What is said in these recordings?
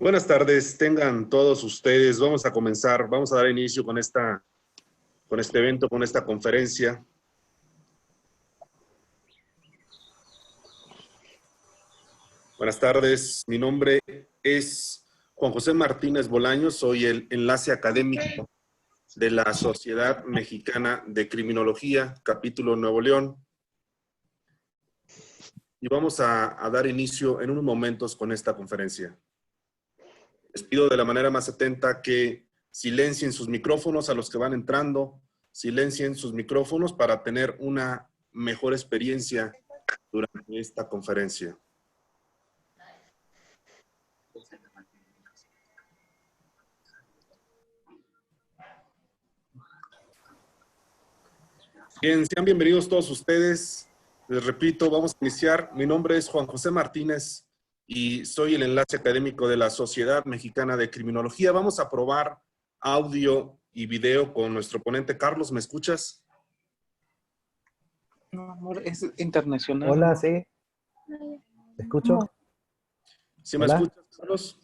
Buenas tardes, tengan todos ustedes. Vamos a comenzar, vamos a dar inicio con este evento, con esta conferencia. Buenas tardes, mi nombre es Juan José Martínez Bolaños, soy el enlace académico de la Sociedad Mexicana de Criminología, capítulo Nuevo León. Y vamos a dar inicio en unos momentos con esta conferencia. Les pido de la manera más atenta que silencien sus micrófonos a los que van entrando, silencien sus micrófonos para tener una mejor experiencia durante esta conferencia. Bien, sean bienvenidos todos ustedes. Les repito, vamos a iniciar. Mi nombre es Juan José Martínez y soy el enlace académico de la Sociedad Mexicana de Criminología. Vamos a probar audio y video con nuestro ponente. Carlos, ¿me escuchas? No, amor, es internacional. Hola, amor. sí. ¿Te escucho? ¿Sí me Hola. escuchas, Carlos?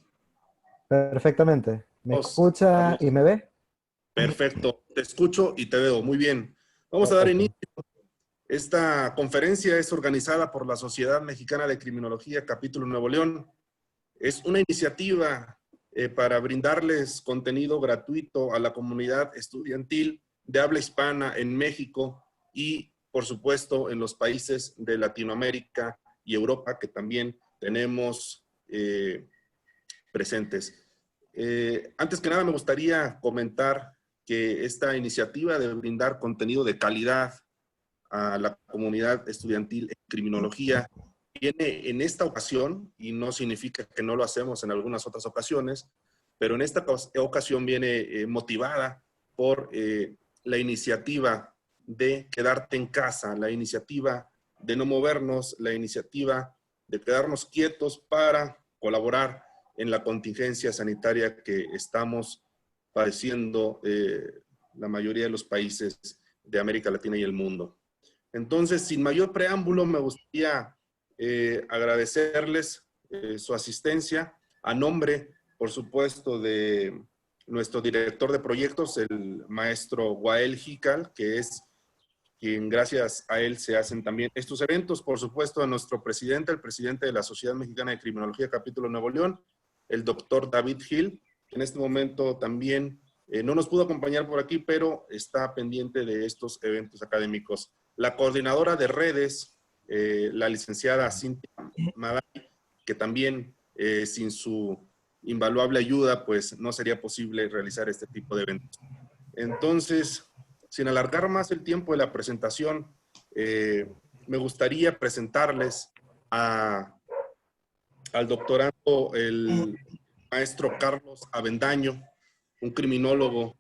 Perfectamente. ¿Me Carlos, escucha Carlos. y me ve? Perfecto, te escucho y te veo. Muy bien. Vamos a dar Perfecto. inicio. Esta conferencia es organizada por la Sociedad Mexicana de Criminología, capítulo Nuevo León. Es una iniciativa para brindarles contenido gratuito a la comunidad estudiantil de habla hispana en México y, por supuesto, en los países de Latinoamérica y Europa que también tenemos presentes. Antes que nada, me gustaría comentar que esta iniciativa de brindar contenido de calidad a la comunidad estudiantil en criminología viene en esta ocasión, y no significa que no lo hacemos en algunas otras ocasiones, pero en esta ocasión viene motivada por la iniciativa de quedarte en casa, la iniciativa de no movernos, la iniciativa de quedarnos quietos para colaborar en la contingencia sanitaria que estamos padeciendo la mayoría de los países de América Latina y el mundo. Entonces, sin mayor preámbulo, me gustaría agradecerles su asistencia a nombre, por supuesto, de nuestro director de proyectos, el maestro Wael Jical, que es quien gracias a él se hacen también estos eventos. Por supuesto, a nuestro presidente, el presidente de la Sociedad Mexicana de Criminología, capítulo Nuevo León, el doctor David Gil, que en este momento también no nos pudo acompañar por aquí, pero está pendiente de estos eventos académicos. La coordinadora de redes, la licenciada Cintia Maday, que también sin su invaluable ayuda, pues no sería posible realizar este tipo de eventos. Entonces, sin alargar más el tiempo de la presentación, me gustaría presentarles al doctorando, el maestro Carlos Avendaño, un criminólogo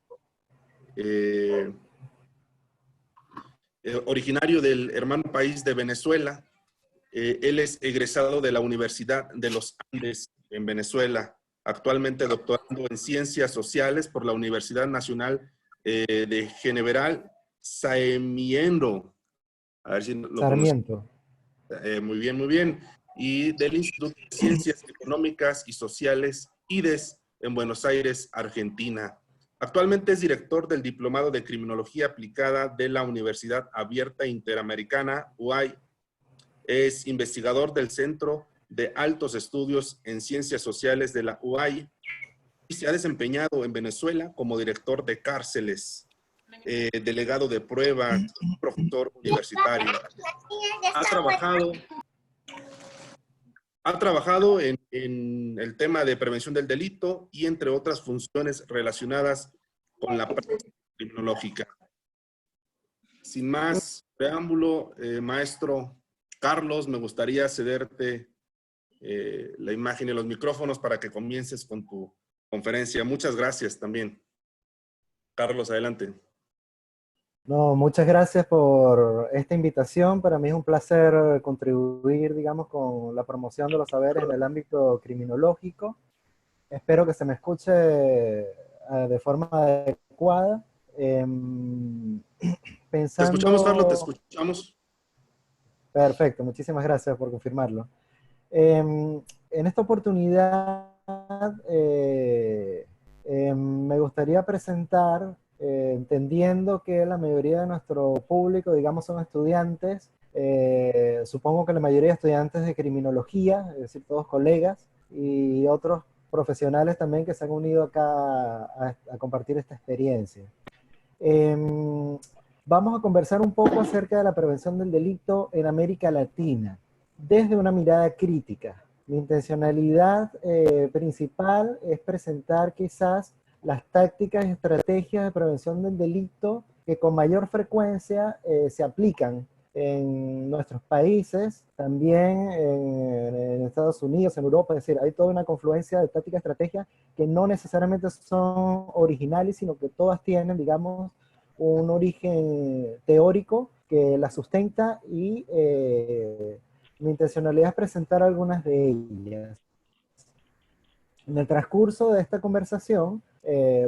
originario del hermano país de Venezuela. Él es egresado de la Universidad de los Andes en Venezuela, actualmente doctorando en Ciencias Sociales por la Universidad Nacional de General Sarmiento. A ver si lo Sarmiento. muy bien, muy bien. Y del Instituto de Ciencias Económicas y Sociales, IDES, en Buenos Aires, Argentina. Actualmente es director del Diplomado de Criminología Aplicada de la Universidad Abierta Interamericana, UAI. Es investigador del Centro de Altos Estudios en Ciencias Sociales de la UAI y se ha desempeñado en Venezuela como director de cárceles, delegado de pruebas, profesor universitario. Ha trabajado en el tema de prevención del delito y entre otras funciones relacionadas con la práctica criminológica. Sin más preámbulo, maestro Carlos, me gustaría cederte la imagen y los micrófonos para que comiences con tu conferencia. Muchas gracias también. Carlos, adelante. No, muchas gracias por esta invitación. Para mí es un placer contribuir, digamos, con la promoción de los saberes en el ámbito criminológico. Espero que se me escuche de forma adecuada. Te escuchamos, Carlos, te Pensando... escuchamos. Perfecto, muchísimas gracias por confirmarlo. En esta oportunidad me gustaría presentar, entendiendo que la mayoría de nuestro público, digamos, son estudiantes, supongo que la mayoría de estudiantes de criminología, es decir, todos colegas, y otros profesionales también que se han unido acá a compartir esta experiencia. Vamos a conversar un poco acerca de la prevención del delito en América Latina, desde una mirada crítica. Mi intencionalidad principal es presentar quizás las tácticas y estrategias de prevención del delito que con mayor frecuencia se aplican en nuestros países, también en Estados Unidos, en Europa, es decir, hay toda una confluencia de tácticas y estrategias que no necesariamente son originales, sino que todas tienen, digamos, un origen teórico que la sustenta y mi intencionalidad es presentar algunas de ellas. En el transcurso de esta conversación,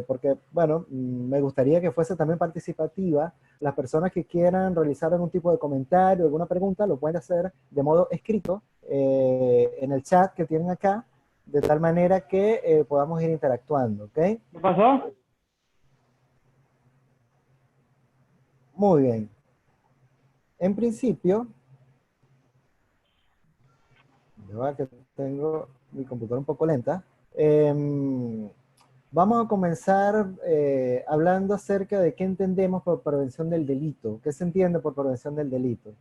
porque, bueno, me gustaría que fuese también participativa, las personas que quieran realizar algún tipo de comentario, alguna pregunta, lo pueden hacer de modo escrito en el chat que tienen acá, de tal manera que podamos ir interactuando, ¿ok? ¿Qué pasó? Muy bien. En principio, ya que tengo mi computadora un poco lenta, vamos a comenzar hablando acerca de qué entendemos por prevención del delito, qué se entiende por prevención del delito.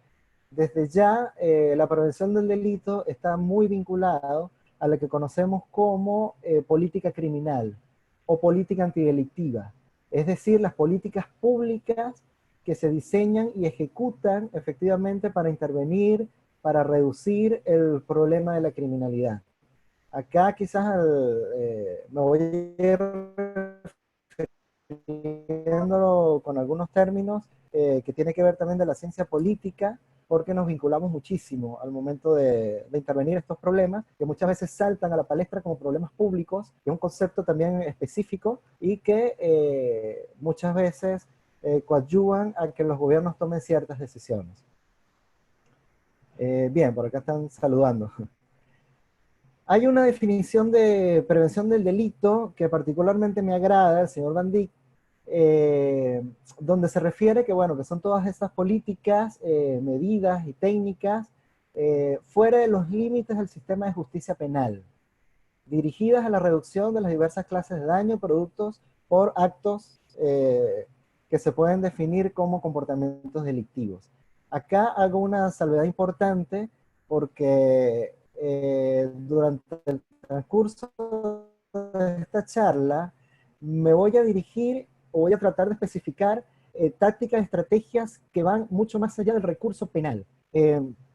Desde ya, la prevención del delito está muy vinculado a lo que conocemos como política criminal o política antidelictiva, es decir, las políticas públicas que se diseñan y ejecutan efectivamente para intervenir, para reducir el problema de la criminalidad. Acá quizás me voy a ir refiriendo con algunos términos que tiene que ver también de la ciencia política, porque nos vinculamos muchísimo al momento de intervenir estos problemas, que muchas veces saltan a la palestra como problemas públicos, que es un concepto también específico y que muchas veces coadyuvan a que los gobiernos tomen ciertas decisiones. Bien, por acá están saludando. Hay una definición de prevención del delito que particularmente me agrada, el señor Van Dijk, donde se refiere que, bueno, que son todas estas políticas, medidas y técnicas fuera de los límites del sistema de justicia penal, dirigidas a la reducción de las diversas clases de daño productos por actos que se pueden definir como comportamientos delictivos. Acá hago una salvedad importante porque durante el transcurso de esta charla me voy a dirigir o voy a tratar de especificar tácticas y estrategias que van mucho más allá del recurso penal,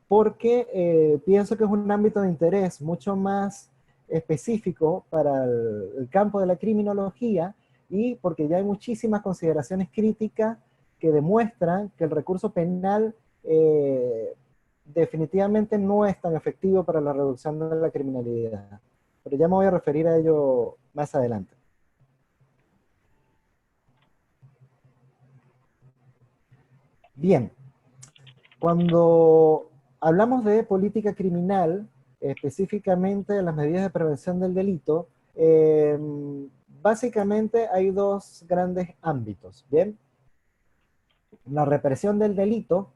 porque pienso que es un ámbito de interés mucho más específico para el campo de la criminología y porque ya hay muchísimas consideraciones críticas que demuestran que el recurso penal definitivamente no es tan efectivo para la reducción de la criminalidad. Pero ya me voy a referir a ello más adelante. Bien, cuando hablamos de política criminal, específicamente de las medidas de prevención del delito, básicamente hay dos grandes ámbitos, ¿bien? La represión del delito,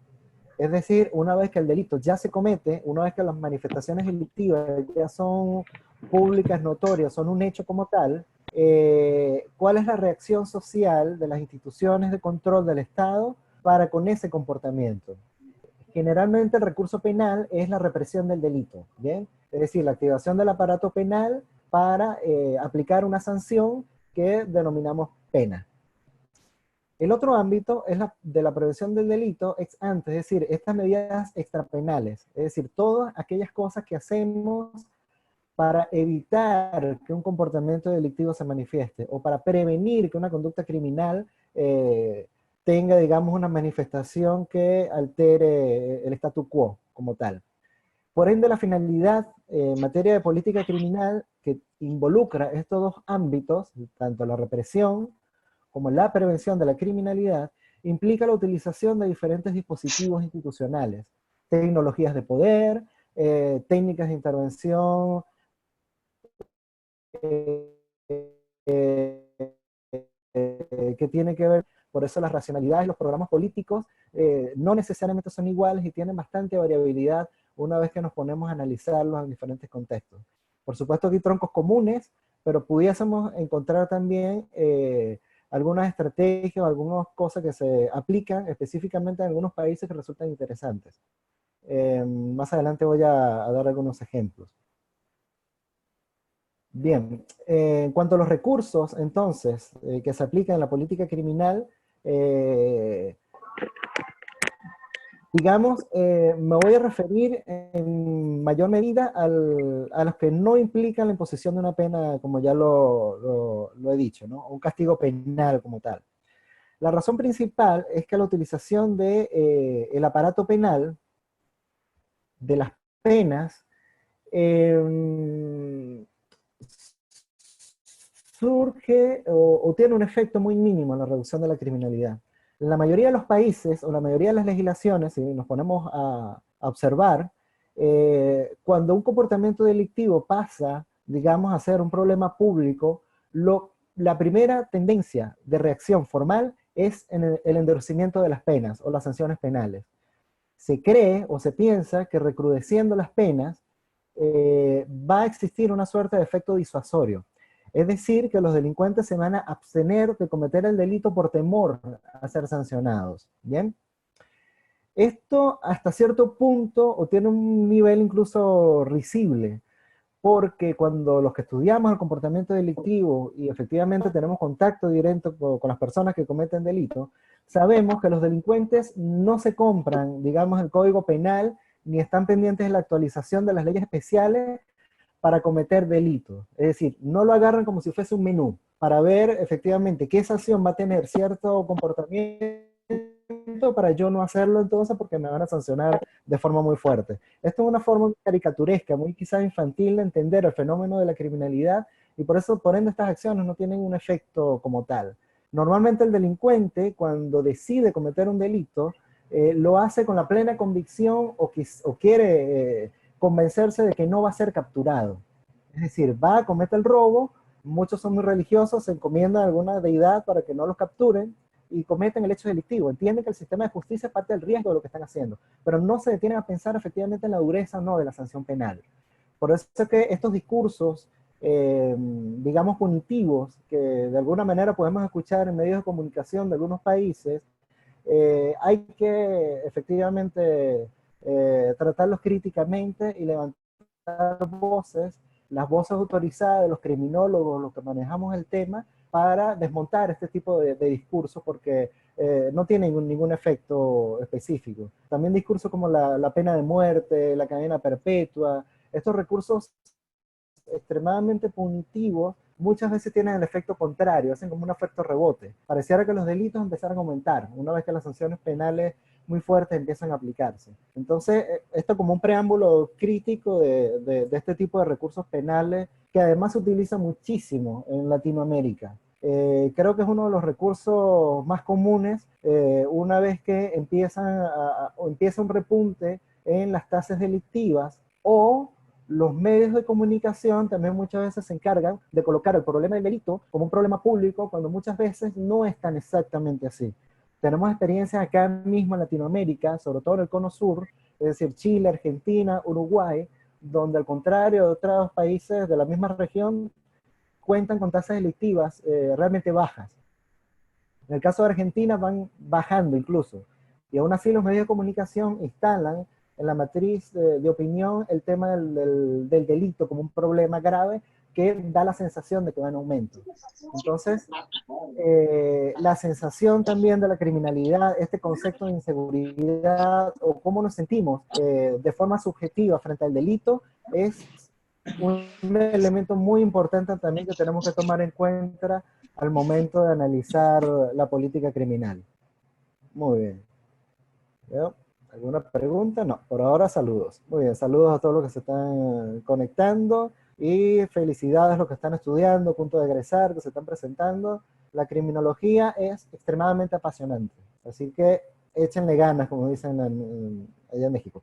es decir, una vez que el delito ya se comete, una vez que las manifestaciones delictivas ya son públicas, notorias, son un hecho como tal, ¿cuál es la reacción social de las instituciones de control del Estado para con ese comportamiento? Generalmente el recurso penal es la represión del delito, ¿bien? Es decir, la activación del aparato penal para aplicar una sanción que denominamos pena. El otro ámbito es la de la prevención del delito ex ante, es decir, estas medidas extrapenales, es decir, todas aquellas cosas que hacemos para evitar que un comportamiento delictivo se manifieste o para prevenir que una conducta criminal tenga, digamos, una manifestación que altere el statu quo como tal. Por ende, la finalidad en materia de política criminal que involucra estos dos ámbitos, tanto la represión como la prevención de la criminalidad, implica la utilización de diferentes dispositivos institucionales, tecnologías de poder, técnicas de intervención que tiene que ver, por eso las racionalidades, los programas políticos no necesariamente son iguales y tienen bastante variabilidad una vez que nos ponemos a analizarlos en diferentes contextos. Por supuesto que hay troncos comunes, pero pudiésemos encontrar también algunas estrategias o algunas cosas que se aplican específicamente en algunos países que resultan interesantes. Más adelante voy a dar algunos ejemplos. Bien, en cuanto a los recursos, entonces, que se aplican en la política criminal, digamos, me voy a referir en mayor medida a los que no implican la imposición de una pena, como ya lo he dicho, ¿no? Un castigo penal como tal. La razón principal es que la utilización de el aparato penal, de las penas, surge o tiene un efecto muy mínimo en la reducción de la criminalidad. En la mayoría de los países, o la mayoría de las legislaciones, si nos ponemos a observar, cuando un comportamiento delictivo pasa, digamos, a ser un problema público, la primera tendencia de reacción formal es en el endurecimiento de las penas o las sanciones penales. Se cree o se piensa que recrudeciendo las penas va a existir una suerte de efecto disuasorio. Es decir, que los delincuentes se van a abstener de cometer el delito por temor a ser sancionados. ¿Bien? Esto hasta cierto punto o tiene un nivel incluso risible, porque cuando los que estudiamos el comportamiento delictivo y efectivamente tenemos contacto directo con las personas que cometen delitos, sabemos que los delincuentes no se compran, digamos, el código penal, ni están pendientes de la actualización de las leyes especiales para cometer delitos. Es decir, no lo agarran como si fuese un menú, para ver efectivamente qué sanción va a tener cierto comportamiento para yo no hacerlo entonces porque me van a sancionar de forma muy fuerte. Esto es una forma muy caricaturesca, muy quizás infantil de entender el fenómeno de la criminalidad y por eso, por ende, estas acciones no tienen un efecto como tal. Normalmente el delincuente, cuando decide cometer un delito, lo hace con la plena convicción o quiere convencerse de que no va a ser capturado. Es decir, va a cometer el robo, muchos son muy religiosos, se encomiendan a alguna deidad para que no los capturen, y cometen el hecho delictivo. Entienden que el sistema de justicia es parte del riesgo de lo que están haciendo, pero no se detienen a pensar efectivamente en la dureza o no de la sanción penal. Por eso es que estos discursos, digamos, punitivos, que de alguna manera podemos escuchar en medios de comunicación de algunos países, hay que efectivamente tratarlos críticamente y levantar voces, las voces autorizadas de los criminólogos, los que manejamos el tema, para desmontar este tipo de discursos porque no tienen ningún efecto específico. También discursos como la pena de muerte, la cadena perpetua, estos recursos extremadamente punitivos muchas veces tienen el efecto contrario, hacen como un efecto rebote. Pareciera que los delitos empezaron a aumentar una vez que las sanciones penales muy fuertes empiezan a aplicarse. Entonces, esto como un preámbulo crítico de este tipo de recursos penales que además se utiliza muchísimo en Latinoamérica. Creo que es uno de los recursos más comunes una vez que empieza un repunte en las tasas delictivas o los medios de comunicación también muchas veces se encargan de colocar el problema del delito como un problema público cuando muchas veces no es tan exactamente así. Tenemos experiencias acá mismo en Latinoamérica, sobre todo en el Cono Sur, es decir, Chile, Argentina, Uruguay, donde al contrario de otros países de la misma región, cuentan con tasas delictivas realmente bajas. En el caso de Argentina van bajando incluso, y aún así los medios de comunicación instalan en la matriz de opinión el tema del delito como un problema grave que da la sensación de que va en aumento. Entonces, la sensación también de la criminalidad, este concepto de inseguridad o cómo nos sentimos de forma subjetiva frente al delito es un elemento muy importante también que tenemos que tomar en cuenta al momento de analizar la política criminal. Muy bien. ¿Yo? ¿Alguna pregunta? No, por ahora saludos. Muy bien, saludos a todos los que se están conectando y felicidades a los que están estudiando, a punto de egresar, que se están presentando. La criminología es extremadamente apasionante, así que échenle ganas, como dicen allá en México.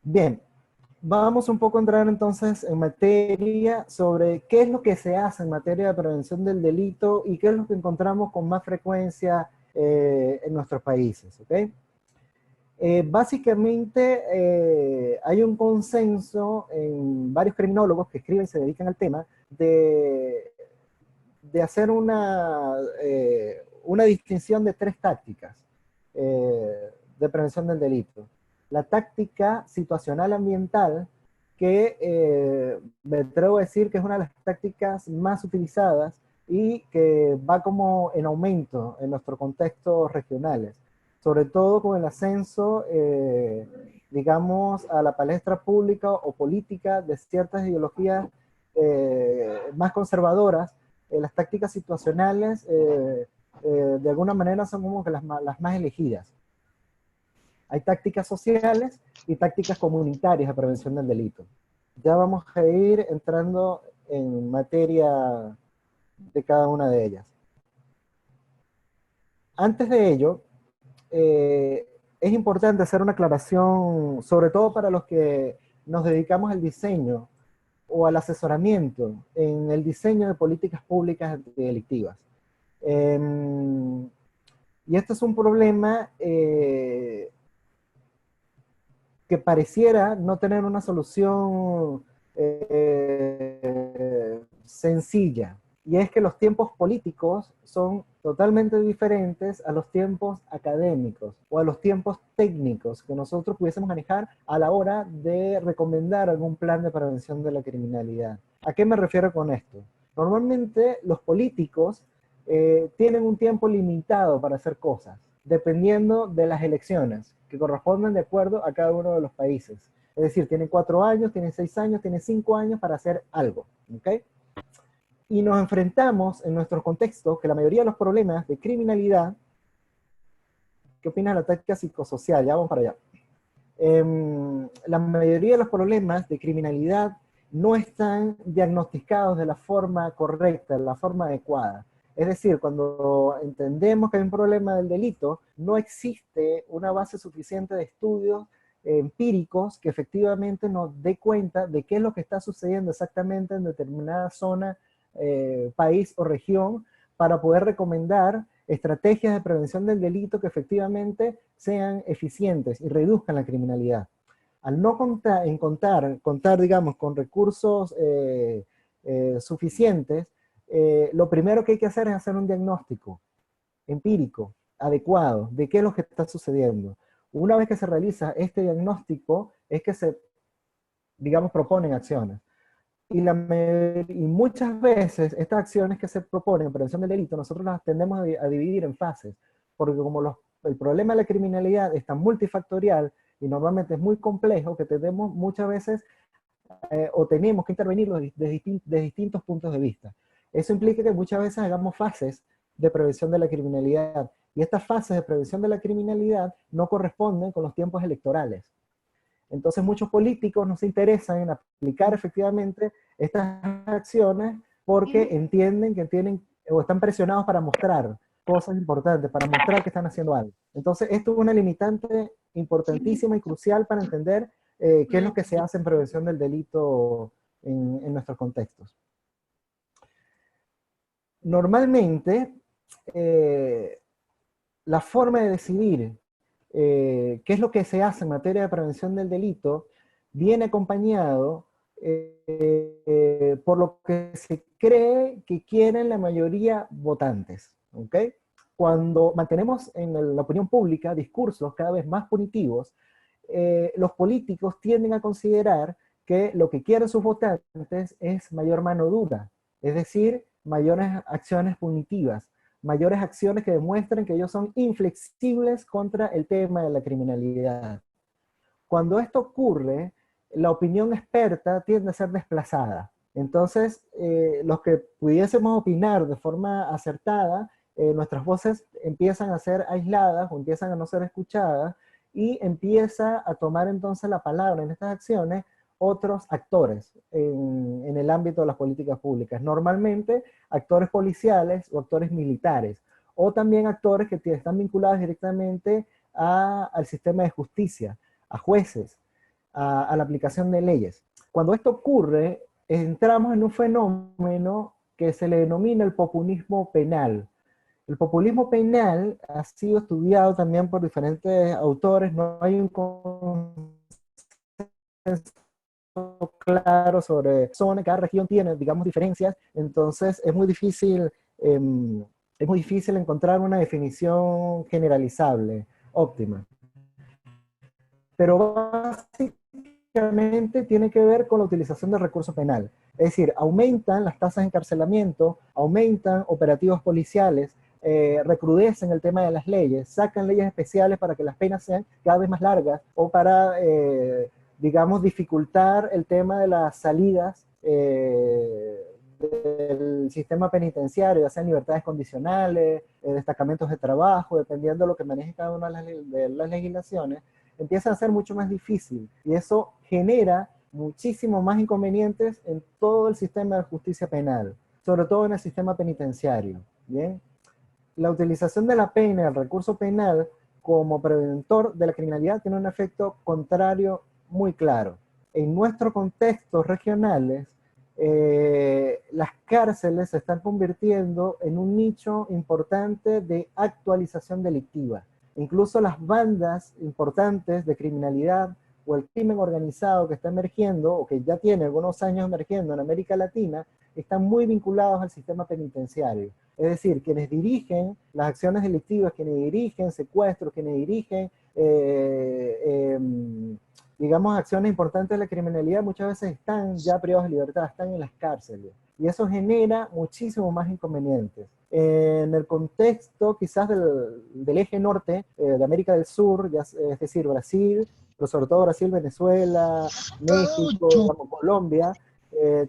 Bien, Vamos un poco a entrar entonces en materia sobre qué es lo que se hace en materia de prevención del delito y qué es lo que encontramos con más frecuencia en nuestros países, ¿ok? Básicamente hay un consenso en varios criminólogos que escriben y se dedican al tema de hacer una distinción de tres tácticas de prevención del delito. La táctica situacional ambiental, que me atrevo a decir que es una de las tácticas más utilizadas y que va como en aumento en nuestros contextos regionales, sobre todo con el ascenso, digamos, a la palestra pública o política de ciertas ideologías más conservadoras. Las tácticas situacionales de alguna manera son como que las más elegidas. Hay tácticas sociales y tácticas comunitarias de prevención del delito. Ya vamos a ir entrando en materia de cada una de ellas. Antes de ello, es importante hacer una aclaración, sobre todo para los que nos dedicamos al diseño o al asesoramiento en el diseño de políticas públicas antidelictivas. Y este es un problema que pareciera no tener una solución sencilla. Y es que los tiempos políticos son totalmente diferentes a los tiempos académicos o a los tiempos técnicos que nosotros pudiésemos manejar a la hora de recomendar algún plan de prevención de la criminalidad. ¿A qué me refiero con esto? Normalmente los políticos tienen un tiempo limitado para hacer cosas, dependiendo de las elecciones, que corresponden de acuerdo a cada uno de los países. Es decir, tienen 4 años, tienen 6 años, tienen 5 años para hacer algo, ¿ok? Y nos enfrentamos en nuestro contexto que la mayoría de los problemas de criminalidad, ¿qué opinas de la táctica psicosocial? Ya vamos para allá. La mayoría de los problemas de criminalidad no están diagnosticados de la forma correcta, de la forma adecuada. Es decir, cuando entendemos que hay un problema del delito, no existe una base suficiente de estudios empíricos que efectivamente nos dé cuenta de qué es lo que está sucediendo exactamente en determinada zona, país o región, para poder recomendar estrategias de prevención del delito que efectivamente sean eficientes y reduzcan la criminalidad. Al no contar, digamos, con recursos suficientes, lo primero que hay que hacer es hacer un diagnóstico empírico, adecuado, de qué es lo que está sucediendo. Una vez que se realiza este diagnóstico, es que se, digamos, proponen acciones. Y muchas veces estas acciones que se proponen en prevención del delito, nosotros las tendemos a dividir en fases, porque como el problema de la criminalidad es tan multifactorial y normalmente es muy complejo, que tenemos muchas veces o tenemos que intervenirlo de distintos puntos de vista. Eso implica que muchas veces hagamos fases de prevención de la criminalidad, y estas fases de prevención de la criminalidad no corresponden con los tiempos electorales. Entonces muchos políticos no se interesan en aplicar efectivamente estas acciones porque entienden que tienen o están presionados para mostrar cosas importantes, para mostrar que están haciendo algo. Entonces esto es una limitante importantísima y crucial para entender qué es lo que se hace en prevención del delito en nuestros contextos. Normalmente, la forma de decidir qué es lo que se hace en materia de prevención del delito viene acompañado por lo que se cree que quieren la mayoría votantes. ¿Ok? Cuando mantenemos en la opinión pública discursos cada vez más punitivos, los políticos tienden a considerar que lo que quieren sus votantes es mayor mano dura, es decir, mayores acciones punitivas, mayores acciones que demuestren que ellos son inflexibles contra el tema de la criminalidad. Cuando esto ocurre, la opinión experta tiende a ser desplazada. Entonces, los que pudiésemos opinar de forma acertada, nuestras voces empiezan a ser aisladas o empiezan a no ser escuchadas, y empieza a tomar entonces la palabra en estas acciones otros actores en el ámbito de las políticas públicas. Normalmente actores policiales o actores militares, o también actores que están vinculados directamente al sistema de justicia, a jueces, a la aplicación de leyes. Cuando esto ocurre, entramos en un fenómeno que se le denomina el populismo penal. El populismo penal ha sido estudiado también por diferentes autores, no hay un consenso claro sobre zona, cada región tiene, digamos, diferencias, entonces es muy difícil encontrar una definición generalizable, óptima. Pero básicamente tiene que ver con la utilización del recurso penal. Es decir, aumentan las tasas de encarcelamiento, aumentan operativos policiales, recrudecen el tema de las leyes, sacan leyes especiales para que las penas sean cada vez más largas o para, digamos, dificultar el tema de las salidas del sistema penitenciario, ya sean libertades condicionales, destacamentos de trabajo, dependiendo de lo que maneje cada una de las legislaciones, empieza a ser mucho más difícil y eso genera muchísimo más inconvenientes en todo el sistema de justicia penal, sobre todo en el sistema penitenciario. ¿Bien? La utilización de la pena, el recurso penal, como preventor de la criminalidad tiene un efecto contrario muy claro. En nuestros contextos regionales, las cárceles se están convirtiendo en un nicho importante de actualización delictiva. Incluso las bandas importantes de criminalidad o el crimen organizado que está emergiendo, o que ya tiene algunos años emergiendo en América Latina, están muy vinculados al sistema penitenciario. Es decir, quienes dirigen las acciones delictivas, quienes dirigen secuestros, quienes dirigen, digamos, acciones importantes de la criminalidad, muchas veces están ya privados de libertad, están en las cárceles. Y eso genera muchísimo más inconvenientes. En el contexto quizás del eje norte de América del Sur, ya, es decir, Brasil, pero sobre todo Brasil, Venezuela, México, digamos, Colombia,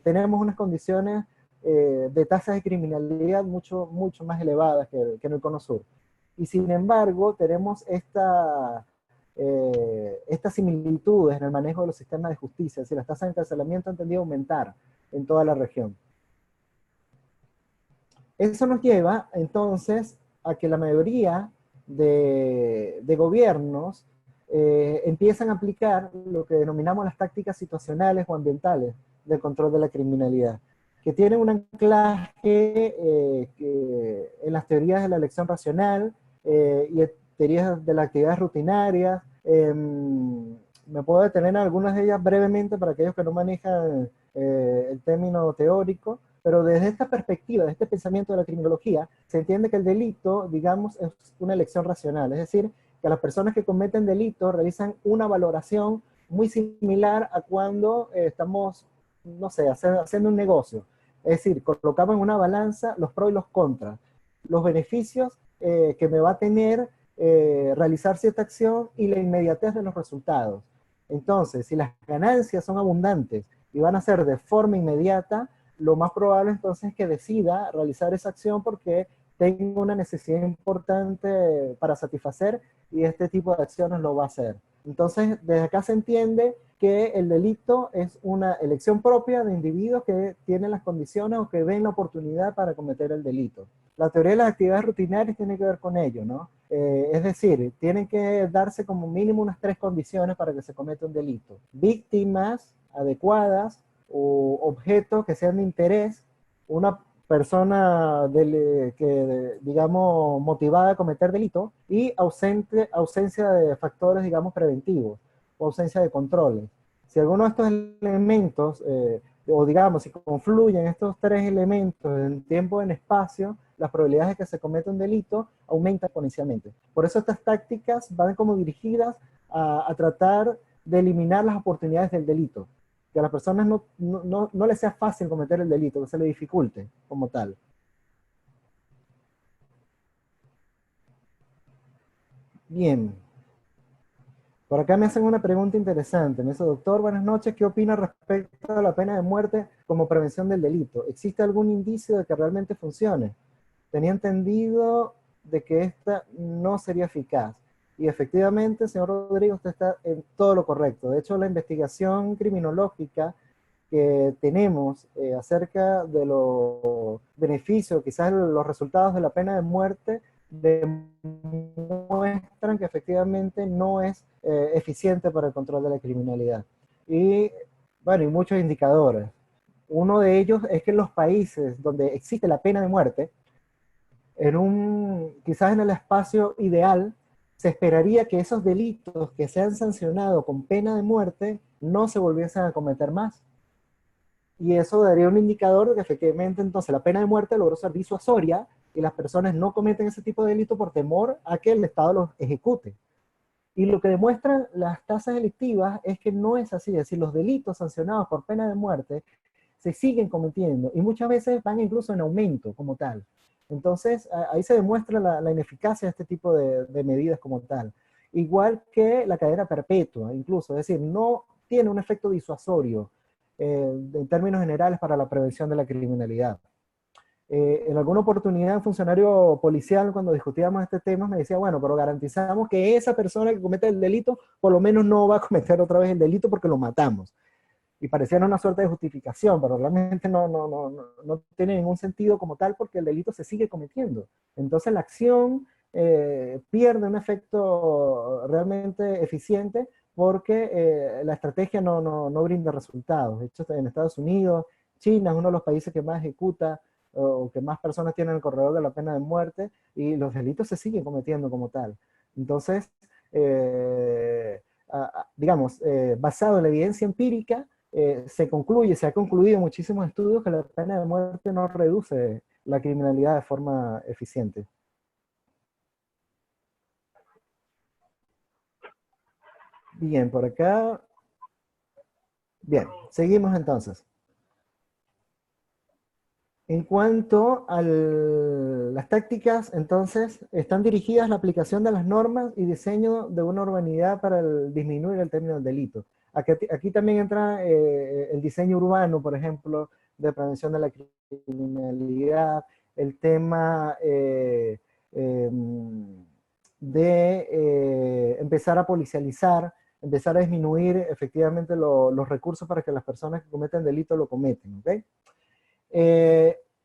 tenemos unas condiciones de tasas de criminalidad mucho más elevadas que en el Cono Sur. Y sin embargo, tenemos estas similitudes en el manejo de los sistemas de justicia, es decir, las tasas de encarcelamiento han tendido a aumentar en toda la región. Eso nos lleva entonces a que la mayoría de gobiernos empiezan a aplicar lo que denominamos las tácticas situacionales o ambientales del control de la criminalidad, que tienen un anclaje en las teorías de la elección racional y teorías de las actividades rutinarias. Me puedo detener en algunas de ellas brevemente para aquellos que no manejan el término teórico, pero desde esta perspectiva, desde este pensamiento de la criminología, se entiende que el delito, digamos, es una elección racional, es decir, que las personas que cometen delitos realizan una valoración muy similar a cuando estamos, no sé, haciendo un negocio. Es decir, colocamos en una balanza los pros y los contras, los beneficios que me va a tener realizar cierta acción y la inmediatez de los resultados. Entonces, si las ganancias son abundantes y van a ser de forma inmediata, lo más probable entonces es que decida realizar esa acción porque tengo una necesidad importante para satisfacer y este tipo de acciones lo va a hacer. Entonces, desde acá se entiende que el delito es una elección propia de individuos que tienen las condiciones o que ven la oportunidad para cometer el delito. La teoría de las actividades rutinarias tiene que ver con ello, ¿no? Es decir, tienen que darse como mínimo unas 3 condiciones para que se cometa un delito. Víctimas adecuadas, o objetos que sean de interés, una persona digamos, motivada a cometer delito, y ausencia de factores, digamos, preventivos, o ausencia de controles. Si alguno de estos elementos, o digamos, si confluyen estos 3 elementos en tiempo y en espacio, las probabilidades de que se cometa un delito aumentan exponencialmente. Por eso estas tácticas van como dirigidas a tratar de eliminar las oportunidades del delito, que a las personas no les sea fácil cometer el delito, que se le dificulte como tal. Bien. Por acá me hacen una pregunta interesante. Me dice, doctor, buenas noches, ¿qué opina respecto a la pena de muerte como prevención del delito? ¿Existe algún indicio de que realmente funcione? Tenía entendido de que esta no sería eficaz. Y efectivamente, señor Rodrigo, usted está en todo lo correcto. De hecho, la investigación criminológica que tenemos acerca de los beneficios, quizás los resultados de la pena de muerte, demuestran que efectivamente no es eficiente para el control de la criminalidad. Y, bueno, y muchos indicadores. Uno de ellos es que en los países donde existe la pena de muerte, quizás en el espacio ideal, se esperaría que esos delitos que se han sancionado con pena de muerte no se volviesen a cometer más. Y eso daría un indicador de que efectivamente entonces la pena de muerte logró ser disuasoria y las personas no cometen ese tipo de delito por temor a que el Estado los ejecute. Y lo que demuestran las tasas delictivas es que no es así, es decir, los delitos sancionados por pena de muerte se siguen cometiendo y muchas veces van incluso en aumento como tal. Entonces, ahí se demuestra la ineficacia de este tipo de medidas como tal. Igual que la cadena perpetua, incluso, es decir, no tiene un efecto disuasorio en términos generales para la prevención de la criminalidad. En alguna oportunidad un funcionario policial cuando discutíamos este tema me decía, bueno, pero garantizamos que esa persona que comete el delito por lo menos no va a cometer otra vez el delito porque lo matamos. Y parecía una suerte de justificación, pero realmente no tiene ningún sentido como tal porque el delito se sigue cometiendo. Entonces la acción pierde un efecto realmente eficiente porque la estrategia no brinda resultados. De hecho, en Estados Unidos, China es uno de los países que más ejecuta o que más personas tienen el corredor de la pena de muerte y los delitos se siguen cometiendo como tal. Entonces, digamos, basado en la evidencia empírica, se ha concluido en muchísimos estudios que la pena de muerte no reduce la criminalidad de forma eficiente. Bien, por acá. Bien, seguimos entonces. En cuanto a las tácticas, entonces, están dirigidas a la aplicación de las normas y diseño de una urbanidad para disminuir el término del delito. Aquí también entra el diseño urbano, por ejemplo, de prevención de la criminalidad, el tema de empezar a policializar, empezar a disminuir efectivamente los recursos para que las personas que cometen delito lo cometen, ¿ok?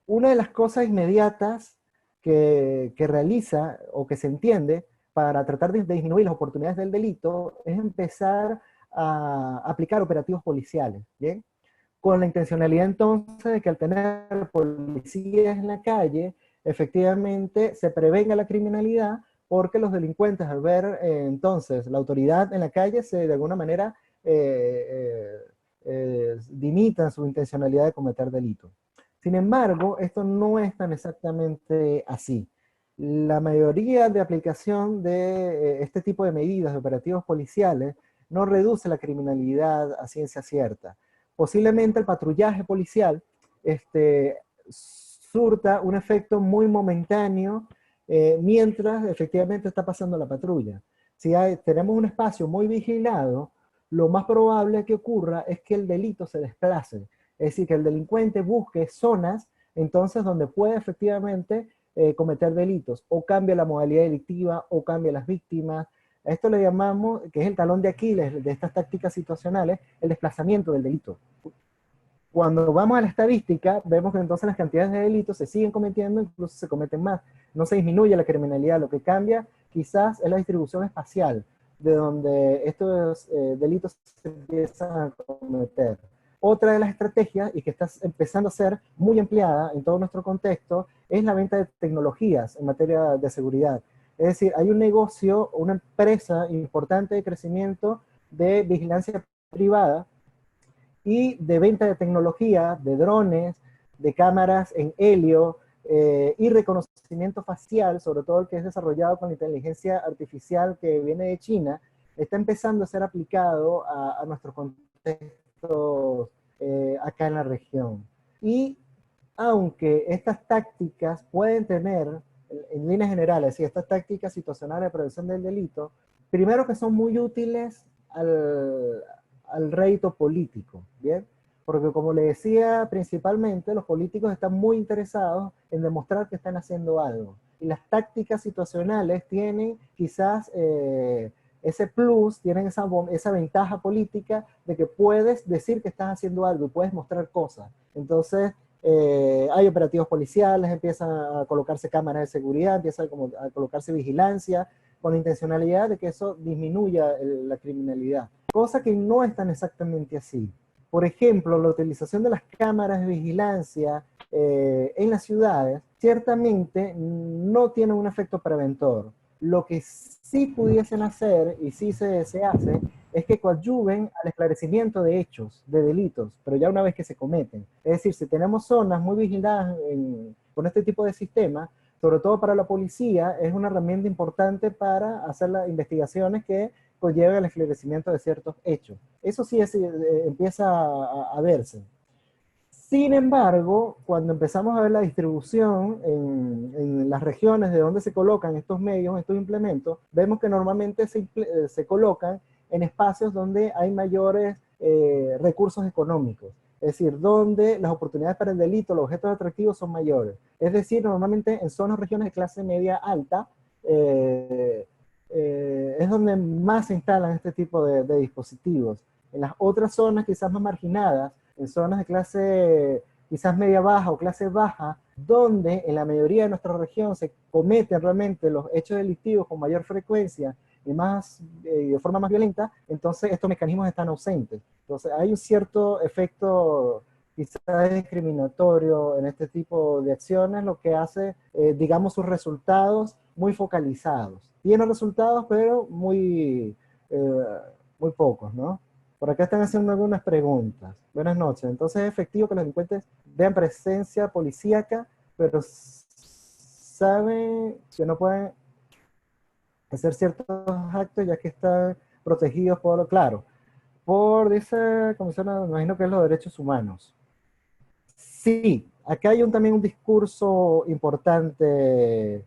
Una de las cosas inmediatas que realiza o que se entiende para tratar de disminuir las oportunidades del delito es empezar a aplicar operativos policiales, ¿bien? Con la intencionalidad entonces de que al tener policías en la calle, efectivamente se prevenga la criminalidad porque los delincuentes al ver entonces la autoridad en la calle de alguna manera limitan su intencionalidad de cometer delitos. Sin embargo, esto no es tan exactamente así. La mayoría de aplicación de este tipo de medidas de operativos policiales no reduce la criminalidad a ciencia cierta. Posiblemente el patrullaje policial surta un efecto muy momentáneo mientras efectivamente está pasando la patrulla. Si tenemos un espacio muy vigilado, lo más probable que ocurra es que el delito se desplace. Es decir, que el delincuente busque zonas entonces donde puede efectivamente cometer delitos, o cambia la modalidad delictiva, o cambia las víctimas. A esto le llamamos, que es el talón de Aquiles de estas tácticas situacionales, el desplazamiento del delito. Cuando vamos a la estadística, vemos que entonces las cantidades de delitos se siguen cometiendo, incluso se cometen más. No se disminuye la criminalidad, lo que cambia quizás es la distribución espacial, de donde estos delitos se empiezan a cometer. Otra de las estrategias, y que está empezando a ser muy empleada en todo nuestro contexto, es la venta de tecnologías en materia de seguridad. Es decir, hay un negocio, una empresa importante de crecimiento de vigilancia privada y de venta de tecnología, de drones, de cámaras en helio y reconocimiento facial, sobre todo el que es desarrollado con la inteligencia artificial que viene de China, está empezando a ser aplicado a nuestros contextos acá en la región. Y aunque estas tácticas pueden tener, en líneas generales, y estas tácticas situacionales de prevención del delito, primero que son muy útiles al rédito político, ¿bien? Porque como le decía, principalmente los políticos están muy interesados en demostrar que están haciendo algo. Y las tácticas situacionales tienen quizás ese plus, tienen esa ventaja política de que puedes decir que estás haciendo algo y puedes mostrar cosas. Entonces, hay operativos policiales, empiezan a colocarse cámaras de seguridad, empieza a colocarse vigilancia, con la intencionalidad de que eso disminuya la criminalidad. cosa que no es tan exactamente así. Por ejemplo, la utilización de las cámaras de vigilancia en las ciudades ciertamente no tiene un efecto preventor. Lo que sí pudiesen hacer, y sí se hace, es que coadyuven al esclarecimiento de hechos, de delitos, pero ya una vez que se cometen. Es decir, si tenemos zonas muy vigiladas con este tipo de sistemas, sobre todo para la policía, es una herramienta importante para hacer las investigaciones que conlleven al esclarecimiento de ciertos hechos. Eso sí empieza a verse. Sin embargo, cuando empezamos a ver la distribución en las regiones de donde se colocan estos medios, estos implementos, vemos que normalmente se colocan en espacios donde hay mayores recursos económicos. Es decir, donde las oportunidades para el delito, los objetos atractivos son mayores. Es decir, normalmente en zonas, regiones de clase media alta, es donde más se instalan este tipo de dispositivos. En las otras zonas quizás más marginadas, en zonas de clase quizás media baja o clase baja, donde en la mayoría de nuestra región se cometen realmente los hechos delictivos con mayor frecuencia y de forma más violenta, entonces estos mecanismos están ausentes. Entonces hay un cierto efecto quizás discriminatorio en este tipo de acciones, lo que hace, digamos, sus resultados muy focalizados. Tiene resultados, pero muy pocos, ¿no? Por acá están haciendo algunas preguntas. Buenas noches. Entonces es efectivo que los delincuentes vean presencia policíaca, pero saben que no pueden hacer ciertos actos ya que están protegidos claro, dice Comisión, me imagino que es los derechos humanos. Sí, acá hay también un discurso importante.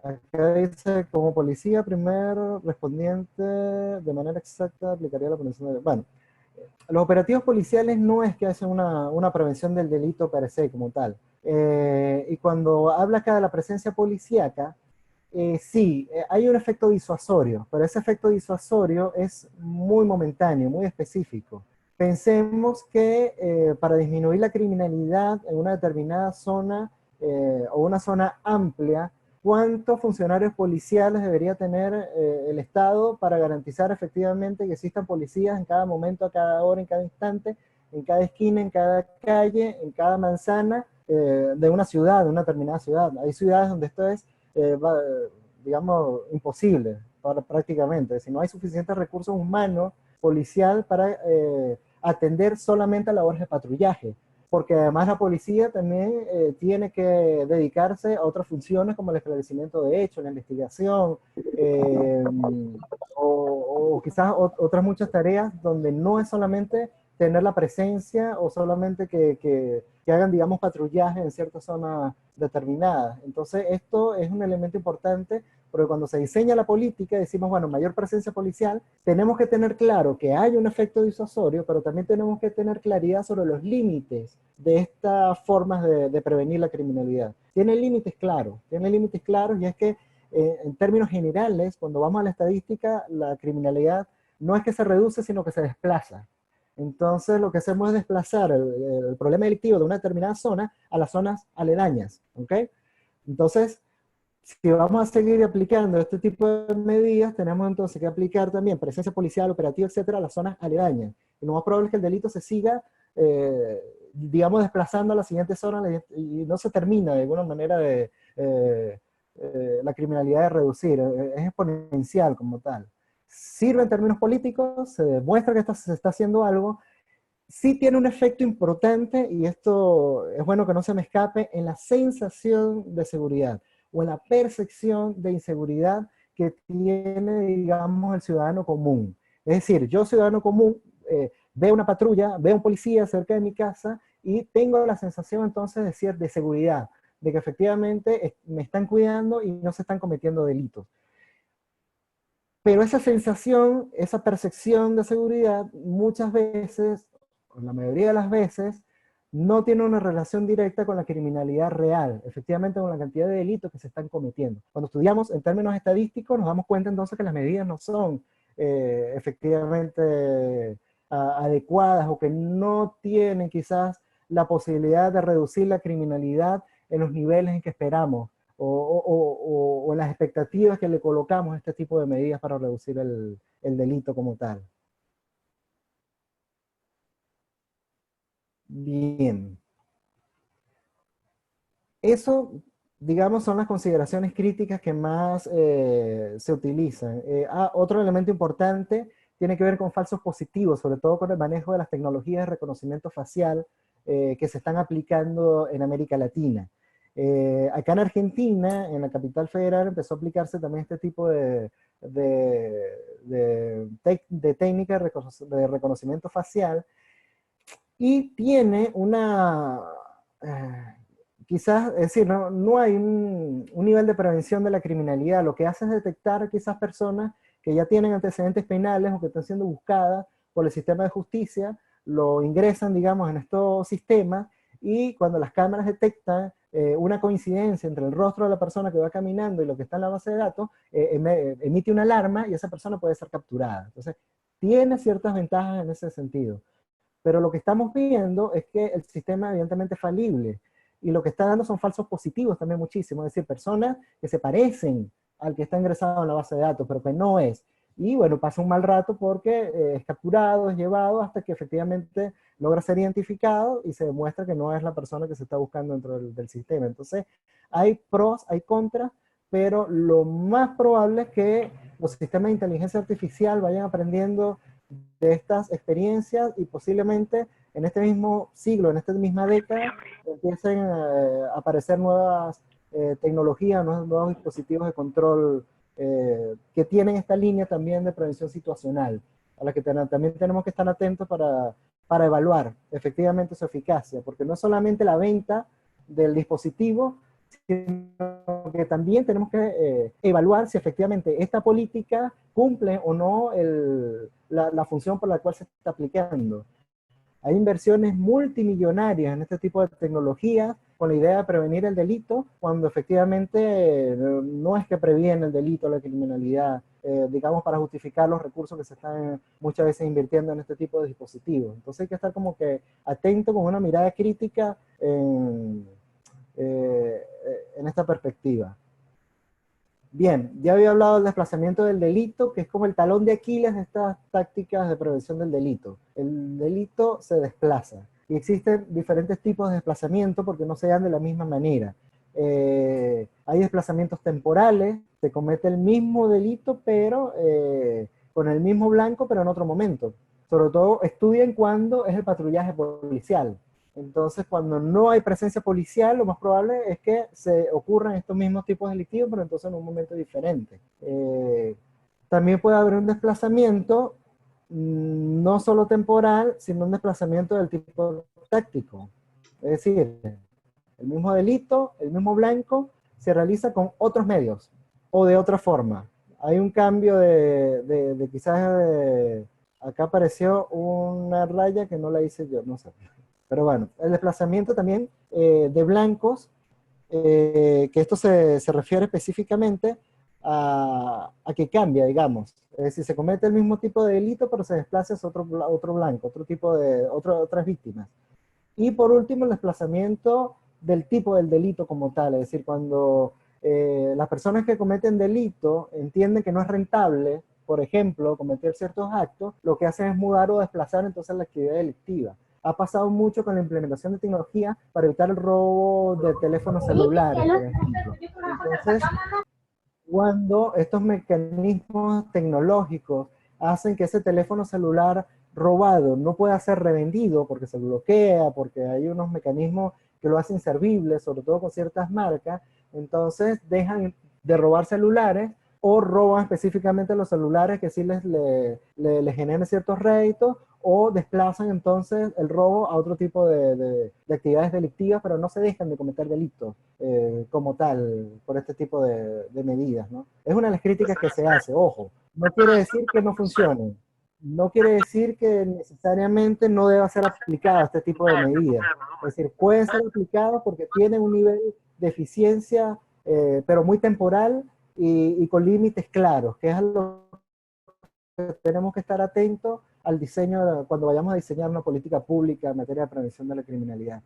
Acá dice, como policía, primer respondiente de manera exacta aplicaría la prevención de... Bueno, los operativos policiales no es que hacen una prevención del delito per se como tal. Y cuando habla acá de la presencia policíaca, sí, hay un efecto disuasorio, pero ese efecto disuasorio es muy momentáneo, muy específico. Pensemos que para disminuir la criminalidad en una determinada zona o una zona amplia, ¿cuántos funcionarios policiales debería tener el Estado para garantizar efectivamente que existan policías en cada momento, a cada hora, en cada instante, en cada esquina, en cada calle, en cada manzana de una ciudad, de una determinada ciudad? Hay ciudades donde esto es digamos, imposible prácticamente. Si no hay suficientes recursos humanos, policial, para atender solamente a labores de patrullaje. Porque además la policía también tiene que dedicarse a otras funciones como el esclarecimiento de hechos, la investigación, o quizás otras muchas tareas donde no es solamente tener la presencia o solamente que hagan, digamos, patrullaje en ciertas zonas determinadas. Entonces, esto es un elemento importante porque cuando se diseña la política decimos, bueno, mayor presencia policial, tenemos que tener claro que hay un efecto disuasorio, pero también tenemos que tener claridad sobre los límites de estas formas de prevenir la criminalidad. Tiene límites claros, y es que en términos generales, cuando vamos a la estadística, la criminalidad no es que se reduce, sino que se desplaza. Entonces, lo que hacemos es desplazar el problema delictivo de una determinada zona a las zonas aledañas, ¿ok? Entonces, si vamos a seguir aplicando este tipo de medidas, tenemos entonces que aplicar también presencia policial, operativa, etcétera, a las zonas aledañas. Y lo más probable es que el delito se siga, digamos, desplazando a la siguiente zona y no se termina de alguna manera la criminalidad de reducir, es exponencial como tal. Sirve en términos políticos, se demuestra que se está haciendo algo, sí tiene un efecto importante, y esto es bueno que no se me escape, en la sensación de seguridad o en la percepción de inseguridad que tiene, digamos, el ciudadano común. Es decir, yo ciudadano común veo una patrulla, veo un policía cerca de mi casa y tengo la sensación entonces de seguridad, de que efectivamente me están cuidando y no se están cometiendo delitos. Pero esa sensación, esa percepción de seguridad, muchas veces, o la mayoría de las veces, no tiene una relación directa con la criminalidad real, efectivamente con la cantidad de delitos que se están cometiendo. Cuando estudiamos en términos estadísticos, nos damos cuenta entonces que las medidas no son efectivamente adecuadas, o que no tienen quizás la posibilidad de reducir la criminalidad en los niveles en que esperamos. o en las expectativas que le colocamos a este tipo de medidas para reducir el delito como tal. Bien. Eso, digamos, son las consideraciones críticas que más se utilizan. Otro elemento importante tiene que ver con falsos positivos, sobre todo con el manejo de las tecnologías de reconocimiento facial que se están aplicando en América Latina. Acá en Argentina, en la capital federal, empezó a aplicarse también este tipo de técnica de reconocimiento facial, y tiene una, quizás, es decir, no hay un nivel de prevención de la criminalidad. Lo que hace es detectar quizás personas que ya tienen antecedentes penales o que están siendo buscadas por el sistema de justicia, lo ingresan, digamos, en estos sistemas, y cuando las cámaras detectan una coincidencia entre el rostro de la persona que va caminando y lo que está en la base de datos, emite una alarma y esa persona puede ser capturada. Entonces, tiene ciertas ventajas en ese sentido. Pero lo que estamos viendo es que el sistema evidentemente es falible, y lo que está dando son falsos positivos también muchísimo, es decir, personas que se parecen al que está ingresado en la base de datos, pero que no es. Y bueno, pasa un mal rato porque es capturado, es llevado hasta que efectivamente logra ser identificado y se demuestra que no es la persona que se está buscando dentro del sistema. Entonces, hay pros, hay contras, pero lo más probable es que los sistemas de inteligencia artificial vayan aprendiendo de estas experiencias, y posiblemente en este mismo siglo, en esta misma década, empiecen a aparecer nuevas tecnologías, nuevos dispositivos de control que tienen esta línea también de prevención situacional, a la que también tenemos que estar atentos para evaluar efectivamente su eficacia, porque no es solamente la venta del dispositivo, sino que también tenemos que evaluar si efectivamente esta política cumple o no la función por la cual se está aplicando. Hay inversiones multimillonarias en este tipo de tecnologías con la idea de prevenir el delito, cuando efectivamente no es que previene el delito, la criminalidad, digamos, para justificar los recursos que se están muchas veces invirtiendo en este tipo de dispositivos. Entonces hay que estar como que atento, con una mirada crítica en esta perspectiva. Bien, ya había hablado del desplazamiento del delito, que es como el talón de Aquiles de estas tácticas de prevención del delito. El delito se desplaza, y existen diferentes tipos de desplazamiento porque no se dan de la misma manera. Hay desplazamientos temporales, se comete el mismo delito, pero con el mismo blanco, pero en otro momento. Sobre todo estudian cuando es el patrullaje policial. Entonces, cuando no hay presencia policial, lo más probable es que se ocurran estos mismos tipos delictivos, pero entonces en un momento diferente. También puede haber un desplazamiento, no solo temporal, sino un desplazamiento del tipo táctico. Es decir, el mismo delito, el mismo blanco, se realiza con otros medios o de otra forma. Hay un cambio de quizás, acá apareció una raya que no la hice yo, no sé. Pero bueno, el desplazamiento también de blancos, que esto se refiere específicamente a que cambia, digamos. Es decir, se comete el mismo tipo de delito, pero se desplaza hacia otro blanco, otro tipo de, otras víctimas. Y por último, el desplazamiento del tipo del delito como tal, es decir, cuando las personas que cometen delito entienden que no es rentable, por ejemplo, cometer ciertos actos, lo que hacen es mudar o desplazar entonces la actividad delictiva. Ha pasado mucho con la implementación de tecnología para evitar el robo de teléfonos celulares, por ejemplo. Entonces, cuando estos mecanismos tecnológicos hacen que ese teléfono celular robado no pueda ser revendido porque se bloquea, porque hay unos mecanismos que lo hacen inservible, sobre todo con ciertas marcas, entonces dejan de robar celulares o roban específicamente los celulares que sí les generen ciertos réditos, o desplazan entonces el robo a otro tipo de actividades delictivas, pero no se dejan de cometer delitos como tal por este tipo de medidas, ¿no? Es una de las críticas que se hace, ojo, no quiere decir que no funcione, no quiere decir que necesariamente no deba ser aplicada este tipo de medidas. Es decir, pueden ser aplicadas porque tienen un nivel de eficiencia, pero muy temporal y con límites claros, que es a lo que tenemos que estar atentos al diseño, cuando vayamos a diseñar una política pública en materia de prevención de la criminalidad.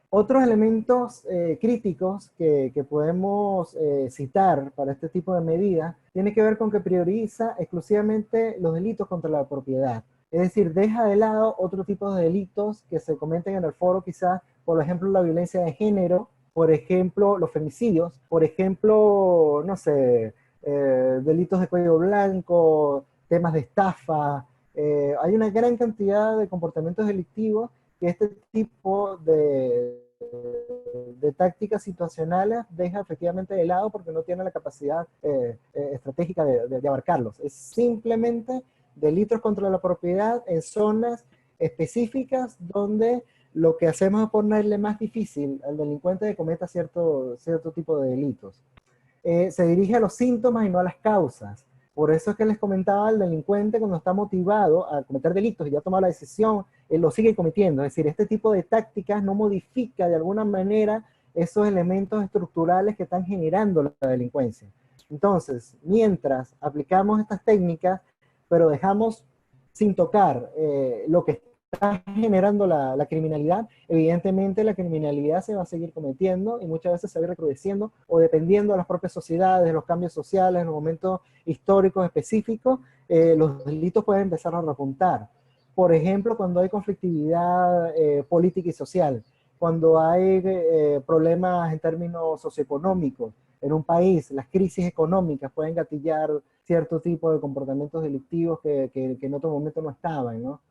Otros elementos críticos que podemos citar para este tipo de medidas tiene que ver con que prioriza exclusivamente los delitos contra la propiedad. Es decir, deja de lado otro tipo de delitos que se cometen en el foro, quizás, por ejemplo, la violencia de género, por ejemplo, los femicidios, por ejemplo, no sé, delitos de cuello blanco, temas de estafa. Hay una gran cantidad de comportamientos delictivos que este tipo de tácticas situacionales deja efectivamente de lado porque no tiene la capacidad estratégica de abarcarlos. Es simplemente delitos contra la propiedad en zonas específicas donde lo que hacemos es ponerle más difícil al delincuente que cometa cierto tipo de delitos. Se dirige a los síntomas y no a las causas. Por eso es que les comentaba, el delincuente cuando está motivado a cometer delitos y ya ha tomado la decisión, él lo sigue cometiendo. Es decir, este tipo de tácticas no modifica de alguna manera esos elementos estructurales que están generando la delincuencia. Entonces, mientras aplicamos estas técnicas, pero dejamos sin tocar lo que está generando la criminalidad, evidentemente la criminalidad se va a seguir cometiendo y muchas veces se va a ir recrudeciendo o dependiendo de las propias sociedades, de los cambios sociales, en los momentos históricos específicos, los delitos pueden empezar a repuntar. Por ejemplo, cuando hay conflictividad política y social, cuando hay problemas en términos socioeconómicos en un país, las crisis económicas pueden gatillar cierto tipo de comportamientos delictivos que en otro momento no estaban, ¿no?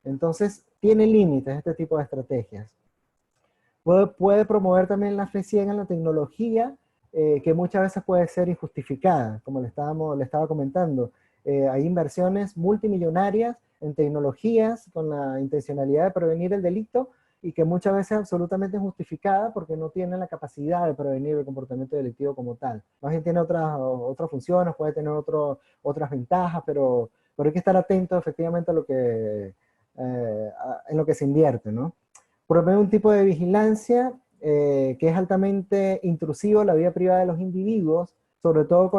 Entonces, tiene límites este tipo de estrategias. Puede promover también la fe ciega en la tecnología, que muchas veces puede ser injustificada, como le estaba comentando. Hay inversiones multimillonarias en tecnologías con la intencionalidad de prevenir el delito y que muchas veces es absolutamente injustificada porque no tienen la capacidad de prevenir el comportamiento delictivo como tal. Más bien tiene otras funciones, puede tener otras ventajas, pero hay que estar atento efectivamente a lo en lo que se invierte, ¿no? Promueve un tipo de vigilancia que es altamente intrusivo en la vida privada de los individuos, sobre todo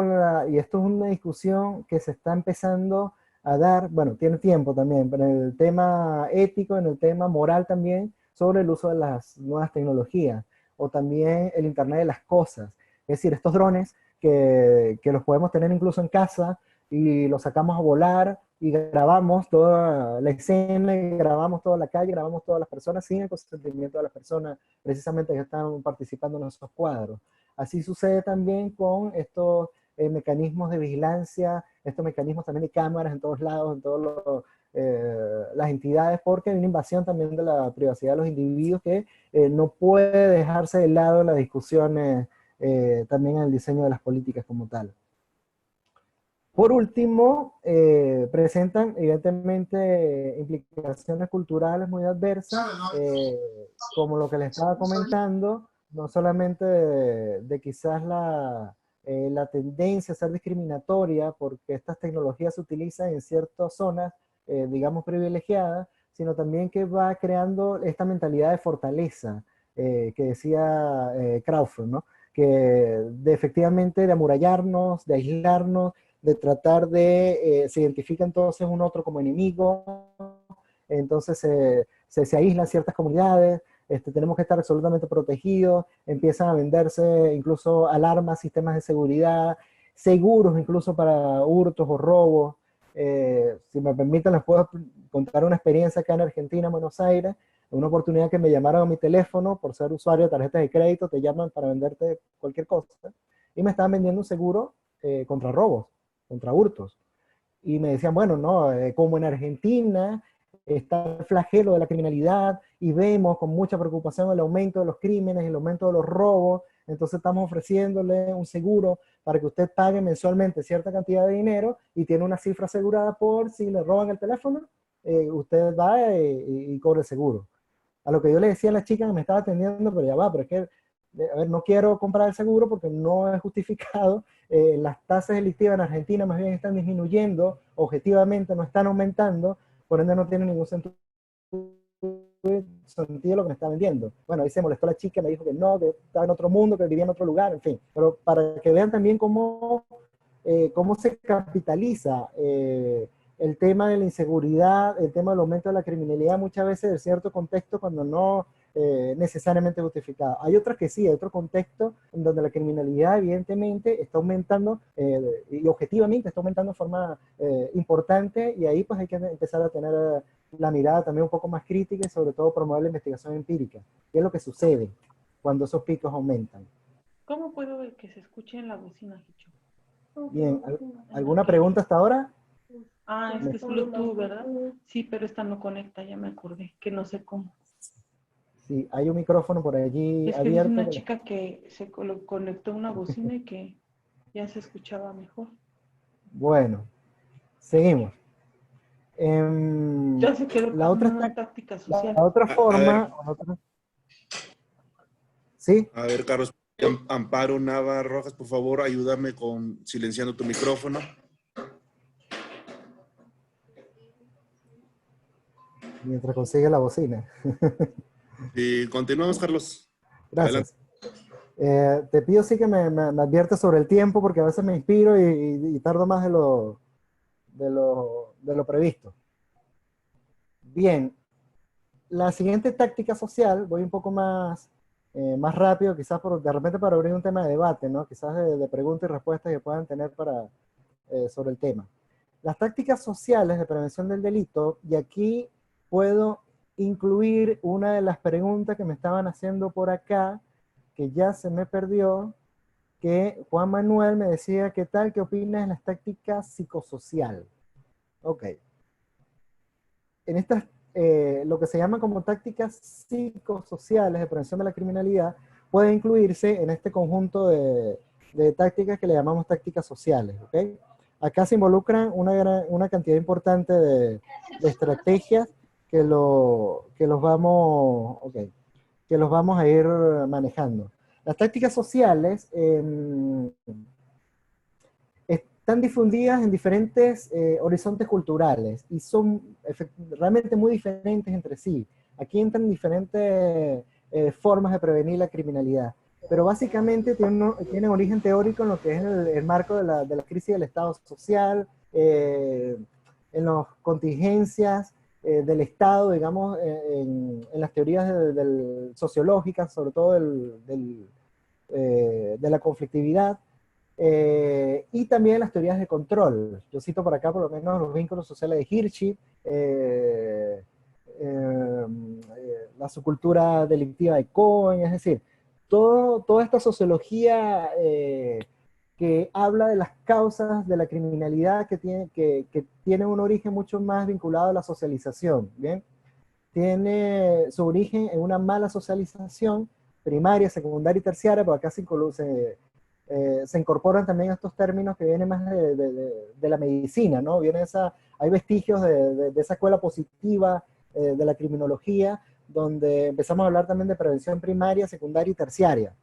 y esto es una discusión que se está empezando a dar, bueno, tiene tiempo también, pero en el tema ético, en el tema moral también, sobre el uso de las nuevas tecnologías, o también el Internet de las cosas, es decir, estos drones que los podemos tener incluso en casa y los sacamos a volar y grabamos toda la escena, y grabamos toda la calle, grabamos todas las personas sin el consentimiento de las personas precisamente que están participando en esos cuadros. Así sucede también con estos mecanismos de vigilancia, estos mecanismos también de cámaras en todos lados, en todas las entidades, porque hay una invasión también de la privacidad de los individuos que no puede dejarse de lado en las discusiones, también en el diseño de las políticas como tal. Por último, presentan evidentemente implicaciones culturales muy adversas, como lo que les estaba comentando, no solamente de quizás la tendencia a ser discriminatoria porque estas tecnologías se utilizan en ciertas zonas, digamos, privilegiadas, sino también que va creando esta mentalidad de fortaleza que decía Crawford, ¿no? Que efectivamente de amurallarnos, de aislarnos, de tratar se identifica entonces un otro como enemigo, entonces se aíslan ciertas comunidades, tenemos que estar absolutamente protegidos, empiezan a venderse incluso alarmas, sistemas de seguridad, seguros incluso para hurtos o robos. Si me permiten, les puedo contar una experiencia acá en Argentina, en Buenos Aires, una oportunidad que me llamaron a mi teléfono por ser usuario de tarjetas de crédito, te llaman para venderte cualquier cosa, y me estaban vendiendo un seguro contra robos, contra hurtos. Y me decían, bueno, no, como en Argentina está el flagelo de la criminalidad y vemos con mucha preocupación el aumento de los crímenes, el aumento de los robos, entonces estamos ofreciéndole un seguro para que usted pague mensualmente cierta cantidad de dinero y tiene una cifra asegurada por si le roban el teléfono, usted va y cobra el seguro. A lo que yo le decía a la chica que me estaba atendiendo, pero ya va, pero es que, a ver, no quiero comprar el seguro porque no es justificado. Las tasas delictivas en Argentina más bien están disminuyendo, objetivamente no están aumentando, por ende no tiene ningún sentido lo que me está vendiendo. Bueno, ahí se molestó la chica, me dijo que no, que estaba en otro mundo, que vivía en otro lugar, en fin. Pero para que vean también cómo se capitaliza el tema de la inseguridad, el tema del aumento de la criminalidad, muchas veces en cierto contexto cuando no necesariamente justificada. Hay otras que sí, hay otro contexto en donde la criminalidad evidentemente está aumentando y objetivamente está aumentando de forma importante, y ahí pues hay que empezar a tener la mirada también un poco más crítica y sobre todo promover la investigación empírica. ¿Qué es lo que sucede cuando esos picos aumentan? ¿Cómo puedo ver que se escuche en la bocina, Hicho? Bien, ¿alguna pregunta hasta ahora? Ah, es que es Bluetooth, ¿verdad? Sí, pero esta no conecta, ya me acordé, que no sé cómo. Sí, hay un micrófono por allí Es que dice abierto. una chica que se conectó una bocina y que ya se escuchaba mejor. Bueno, seguimos. Ya se quedó La con otra, una táctica la social. otra A ver, forma, ¿sí? a ver, Carlos, Amparo Nava Rojas, por favor, ayúdame con silenciando tu micrófono. Mientras consigue la bocina. Y continuamos, Carlos. Adelante. Gracias. Te pido sí que me adviertes sobre el tiempo, porque a veces me inspiro y tardo más de lo previsto. Bien, la siguiente táctica social, voy un poco más rápido, quizás de repente para abrir un tema de debate, ¿no? Quizás de preguntas y respuestas que puedan tener sobre el tema. Las tácticas sociales de prevención del delito, y aquí puedo incluir una de las preguntas que me estaban haciendo por acá, que ya se me perdió, que Juan Manuel me decía: ¿qué tal? ¿Qué opinas de las tácticas psicosociales? Ok. En estas, lo que se llama como tácticas psicosociales de prevención de la criminalidad, puede incluirse en este conjunto de tácticas que le llamamos tácticas sociales, ¿ok? Acá se involucran una cantidad importante de estrategias que los vamos a ir manejando. Las tácticas sociales están difundidas en diferentes horizontes culturales y son realmente muy diferentes entre sí. Aquí entran diferentes formas de prevenir la criminalidad, pero básicamente tienen origen teórico en lo que es el marco de la crisis del Estado social, en las contingencias del Estado, digamos, en las teorías sociológicas, sobre todo de la conflictividad, y también las teorías de control. Yo cito por acá por lo menos los vínculos sociales de Hirschi, la subcultura delictiva de Cohen, es decir, toda esta sociología que habla de las causas de la criminalidad que tiene un origen mucho más vinculado a la socialización, ¿bien? Tiene su origen en una mala socialización primaria, secundaria y terciaria, pero acá se incorporan también estos términos que vienen más de la medicina, ¿no? Hay vestigios de esa escuela positiva de la criminología, donde empezamos a hablar también de prevención primaria, secundaria y terciaria.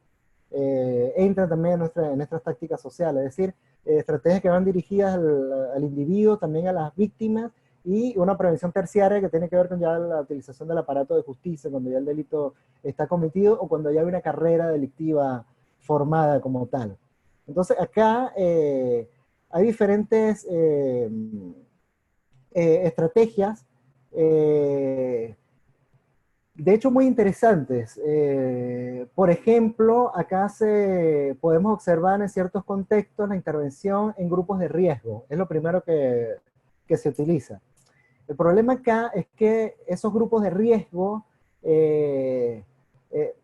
Entran también en nuestras tácticas sociales, es decir, estrategias que van dirigidas al individuo, también a las víctimas, y una prevención terciaria que tiene que ver con ya la utilización del aparato de justicia cuando ya el delito está cometido o cuando ya hay una carrera delictiva formada como tal. Entonces acá hay diferentes estrategias, de hecho muy interesantes. Por ejemplo, acá podemos observar en ciertos contextos la intervención en grupos de riesgo. Es lo primero que se utiliza. El problema acá es que esos grupos de riesgo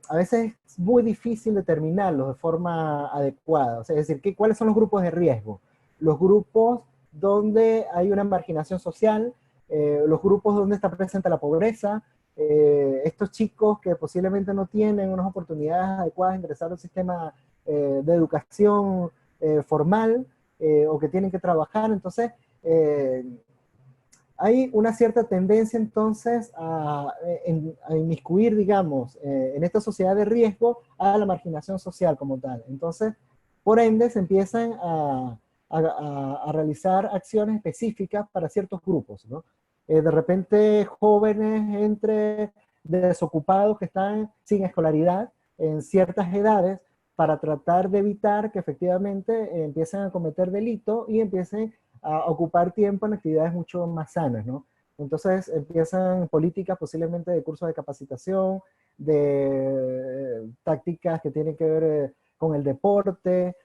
a veces es muy difícil determinarlos de forma adecuada. O sea, es decir, ¿cuáles son los grupos de riesgo? Los grupos donde hay una marginación social, los grupos donde está presente la pobreza, estos chicos que posiblemente no tienen unas oportunidades adecuadas de ingresar al sistema de educación formal, o que tienen que trabajar. Entonces, hay una cierta tendencia entonces a inmiscuir, digamos, en esta sociedad de riesgo a la marginación social como tal. Entonces, por ende, se empiezan a realizar acciones específicas para ciertos grupos, ¿no? De repente, jóvenes desocupados que están sin escolaridad en ciertas edades, para tratar de evitar que efectivamente empiecen a cometer delito y empiecen a ocupar tiempo en actividades mucho más sanas, ¿no? Entonces empiezan políticas posiblemente de cursos de capacitación, de tácticas que tienen que ver con el deporte.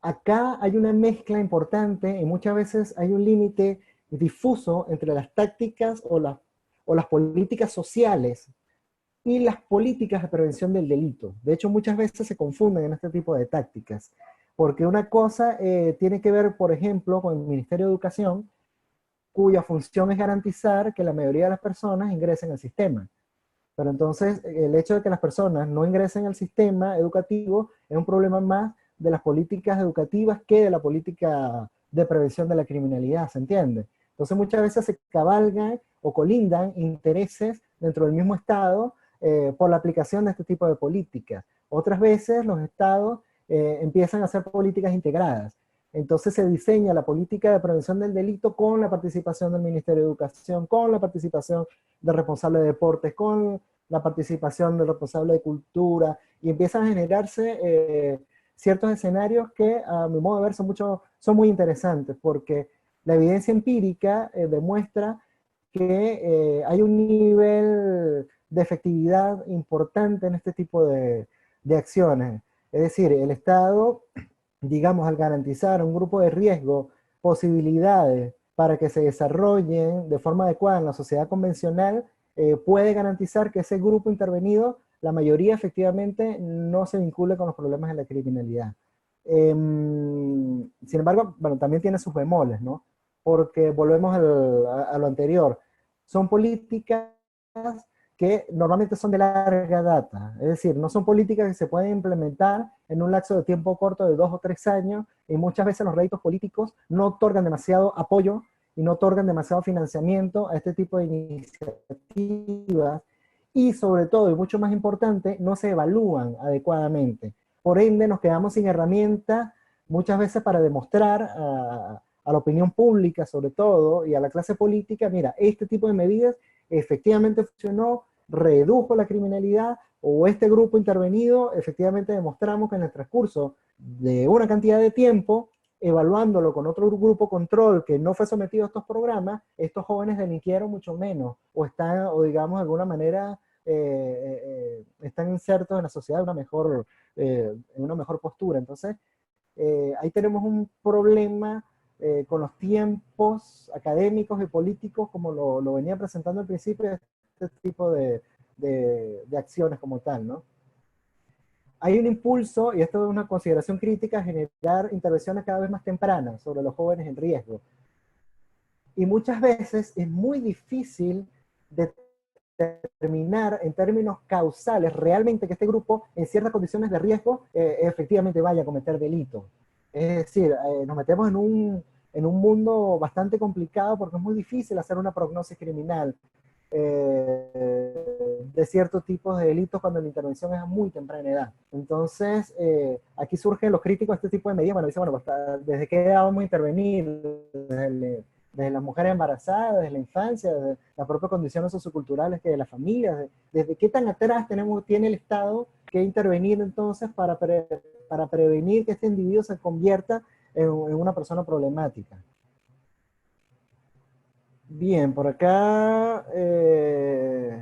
Acá hay una mezcla importante y muchas veces hay un límite difuso entre las tácticas o las políticas sociales y las políticas de prevención del delito. De hecho, muchas veces se confunden en este tipo de tácticas, porque una cosa tiene que ver, por ejemplo, con el Ministerio de Educación, cuya función es garantizar que la mayoría de las personas ingresen al sistema. Pero entonces, el hecho de que las personas no ingresen al sistema educativo es un problema más de las políticas educativas que de la política de prevención de la criminalidad, ¿se entiende? Entonces, muchas veces se cabalgan o colindan intereses dentro del mismo Estado por la aplicación de este tipo de políticas. Otras veces los Estados empiezan a hacer políticas integradas. Entonces se diseña la política de prevención del delito con la participación del Ministerio de Educación, con la participación del responsable de deportes, con la participación del responsable de cultura, y empiezan a generarse ciertos escenarios que a mi modo de ver son muy interesantes, porque la evidencia empírica demuestra que hay un nivel de efectividad importante en este tipo de acciones. Es decir, el Estado, digamos, al garantizar a un grupo de riesgo posibilidades para que se desarrollen de forma adecuada en la sociedad convencional, puede garantizar que ese grupo intervenido, la mayoría efectivamente, no se vincule con los problemas de la criminalidad. Sin embargo, bueno, también tiene sus bemoles, ¿no? Porque volvemos a lo anterior. Son políticas que normalmente son de larga data, es decir, no son políticas que se pueden implementar en un lapso de tiempo corto de 2 o 3 años, y muchas veces los réditos políticos no otorgan demasiado apoyo y no otorgan demasiado financiamiento a este tipo de iniciativas, y sobre todo, y mucho más importante, no se evalúan adecuadamente. Por ende, nos quedamos sin herramientas muchas veces para demostrar a la opinión pública, sobre todo, y a la clase política, mira, este tipo de medidas efectivamente funcionó, redujo la criminalidad, o este grupo intervenido, efectivamente demostramos que en el transcurso de una cantidad de tiempo, evaluándolo con otro grupo control que no fue sometido a estos programas, estos jóvenes delinquieron mucho menos, o están, o digamos de alguna manera, están insertos en la sociedad en una mejor postura. Entonces, ahí tenemos un problema con los tiempos académicos y políticos, como lo venía presentando al principio, de este tipo de acciones como tal, ¿no? Hay un impulso, y esto es una consideración crítica, a generar intervenciones cada vez más tempranas sobre los jóvenes en riesgo. Y muchas veces es muy difícil determinar en términos causales realmente que este grupo en ciertas condiciones de riesgo efectivamente vaya a cometer delitos. Es decir, nos metemos en un mundo bastante complicado porque es muy difícil hacer una prognosis criminal de ciertos tipos de delitos cuando la intervención es a muy temprana edad. Entonces, aquí surgen los críticos de este tipo de medidas. Bueno, dicen, bueno, pues, ¿desde qué edad vamos a intervenir? Desde las mujeres embarazadas, desde la infancia, desde las propias condiciones socioculturales que de las familias, desde qué tan atrás tiene el Estado que intervenir entonces para prevenir que este individuo se convierta en una persona problemática. Bien, por acá, ¿qué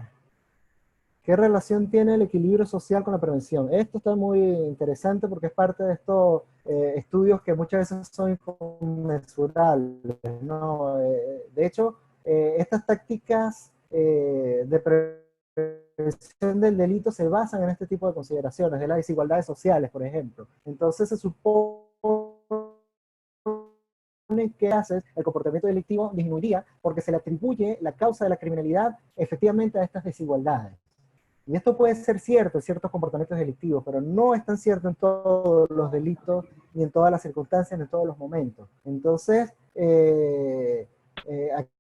relación tiene el equilibrio social con la prevención? Esto está muy interesante porque es parte de estos estudios que muchas veces son inconmensurables, ¿no? De hecho, estas tácticas de prevención del delito se basan en este tipo de consideraciones, de las desigualdades sociales, por ejemplo. Entonces se supone que haces, el comportamiento delictivo disminuiría porque se le atribuye la causa de la criminalidad efectivamente a estas desigualdades. Y esto puede ser cierto en ciertos comportamientos delictivos, pero no es tan cierto en todos los delitos, ni en todas las circunstancias, ni en todos los momentos. Entonces,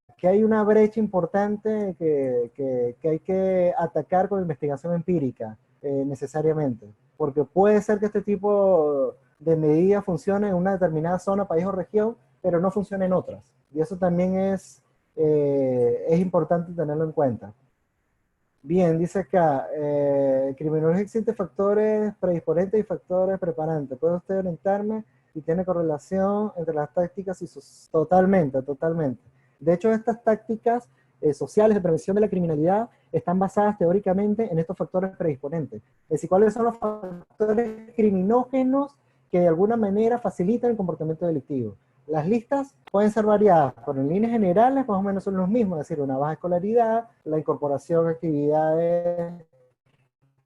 aquí hay una brecha importante que hay que atacar con investigación empírica, necesariamente. Porque puede ser que este tipo de medidas funcione en una determinada zona, país o región, pero no funciona en otras. Y eso también es importante tenerlo en cuenta. Bien, dice acá, criminología existe factores predisponentes y factores preparantes. ¿Puede usted orientarme? Y tiene correlación entre las tácticas y sus... Totalmente, totalmente. De hecho, estas tácticas sociales de prevención de la criminalidad están basadas teóricamente en estos factores predisponentes. Es decir, cuáles son los factores criminógenos que de alguna manera facilitan el comportamiento delictivo. Las listas pueden ser variadas, pero en líneas generales más o menos son los mismos, es decir, una baja escolaridad, la incorporación de actividades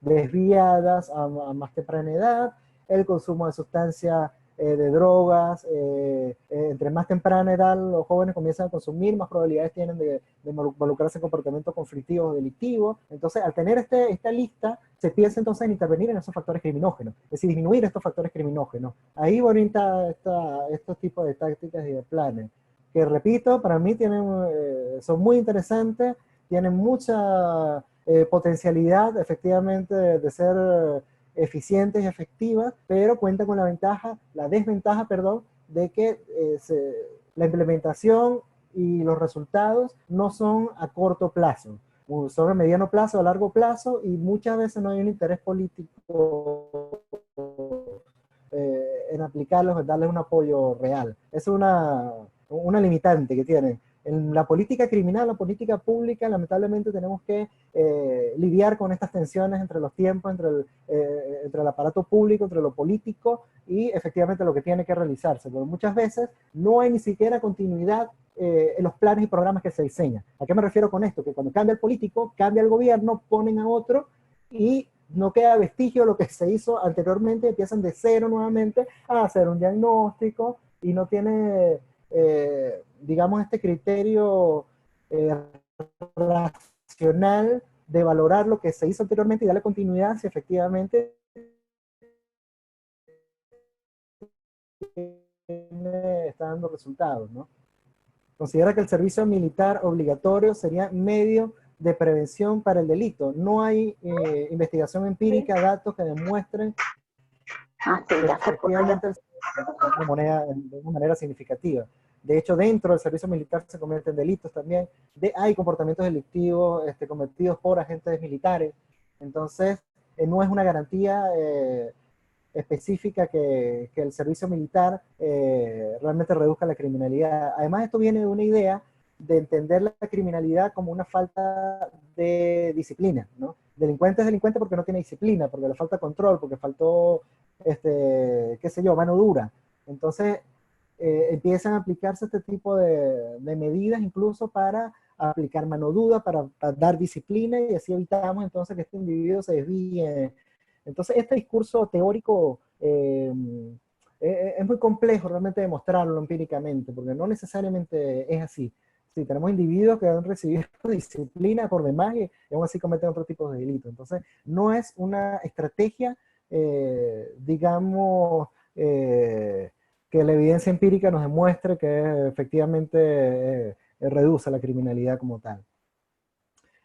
desviadas a más temprana edad, el consumo de sustancias, de drogas, entre más temprana edad los jóvenes comienzan a consumir, más probabilidades tienen de involucrarse en comportamientos conflictivos o delictivos. Entonces, al tener esta lista, se piensa entonces en intervenir en esos factores criminógenos, es decir, disminuir estos factores criminógenos. Ahí orienta estos tipos de tácticas y de planes, que repito, para mí son muy interesantes, tienen mucha potencialidad efectivamente de ser eficientes y efectivas, pero cuenta con la desventaja, perdón, de que la implementación y los resultados no son a corto plazo, son a mediano plazo, a largo plazo, y muchas veces no hay un interés político en aplicarlos, en darles un apoyo real. Es una limitante que tienen. En la política criminal, la política pública, lamentablemente tenemos que lidiar con estas tensiones entre los tiempos, entre el aparato público, entre lo político y efectivamente lo que tiene que realizarse. Porque muchas veces no hay ni siquiera continuidad en los planes y programas que se diseñan. ¿A qué me refiero con esto? Que cuando cambia el político, cambia el gobierno, ponen a otro y no queda vestigio de lo que se hizo anteriormente, empiezan de cero nuevamente a hacer un diagnóstico y no tiene, digamos, este criterio racional de valorar lo que se hizo anteriormente y darle continuidad si efectivamente está dando resultados, ¿no? Considera que el servicio militar obligatorio sería medio de prevención para el delito. No hay investigación empírica, datos que demuestren que efectivamente de una manera significativa. De hecho, dentro del servicio militar se cometen delitos también. Hay comportamientos delictivos cometidos por agentes militares. Entonces, no es una garantía específica que el servicio militar realmente reduzca la criminalidad. Además, esto viene de una idea de entender la criminalidad como una falta de disciplina, ¿no? Delincuente es delincuente porque no tiene disciplina, porque le falta control, porque faltó, qué sé yo, mano dura. Entonces, empiezan a aplicarse este tipo de medidas incluso para aplicar mano dura, para dar disciplina, y así evitamos entonces que este individuo se desvíe. Entonces, este discurso teórico es muy complejo realmente demostrarlo empíricamente, porque no necesariamente es así. Sí, tenemos individuos que han recibido disciplina por demás y aún así cometen otro tipo de delitos. Entonces, no es una estrategia, digamos, que la evidencia empírica nos demuestre que efectivamente reduce la criminalidad como tal.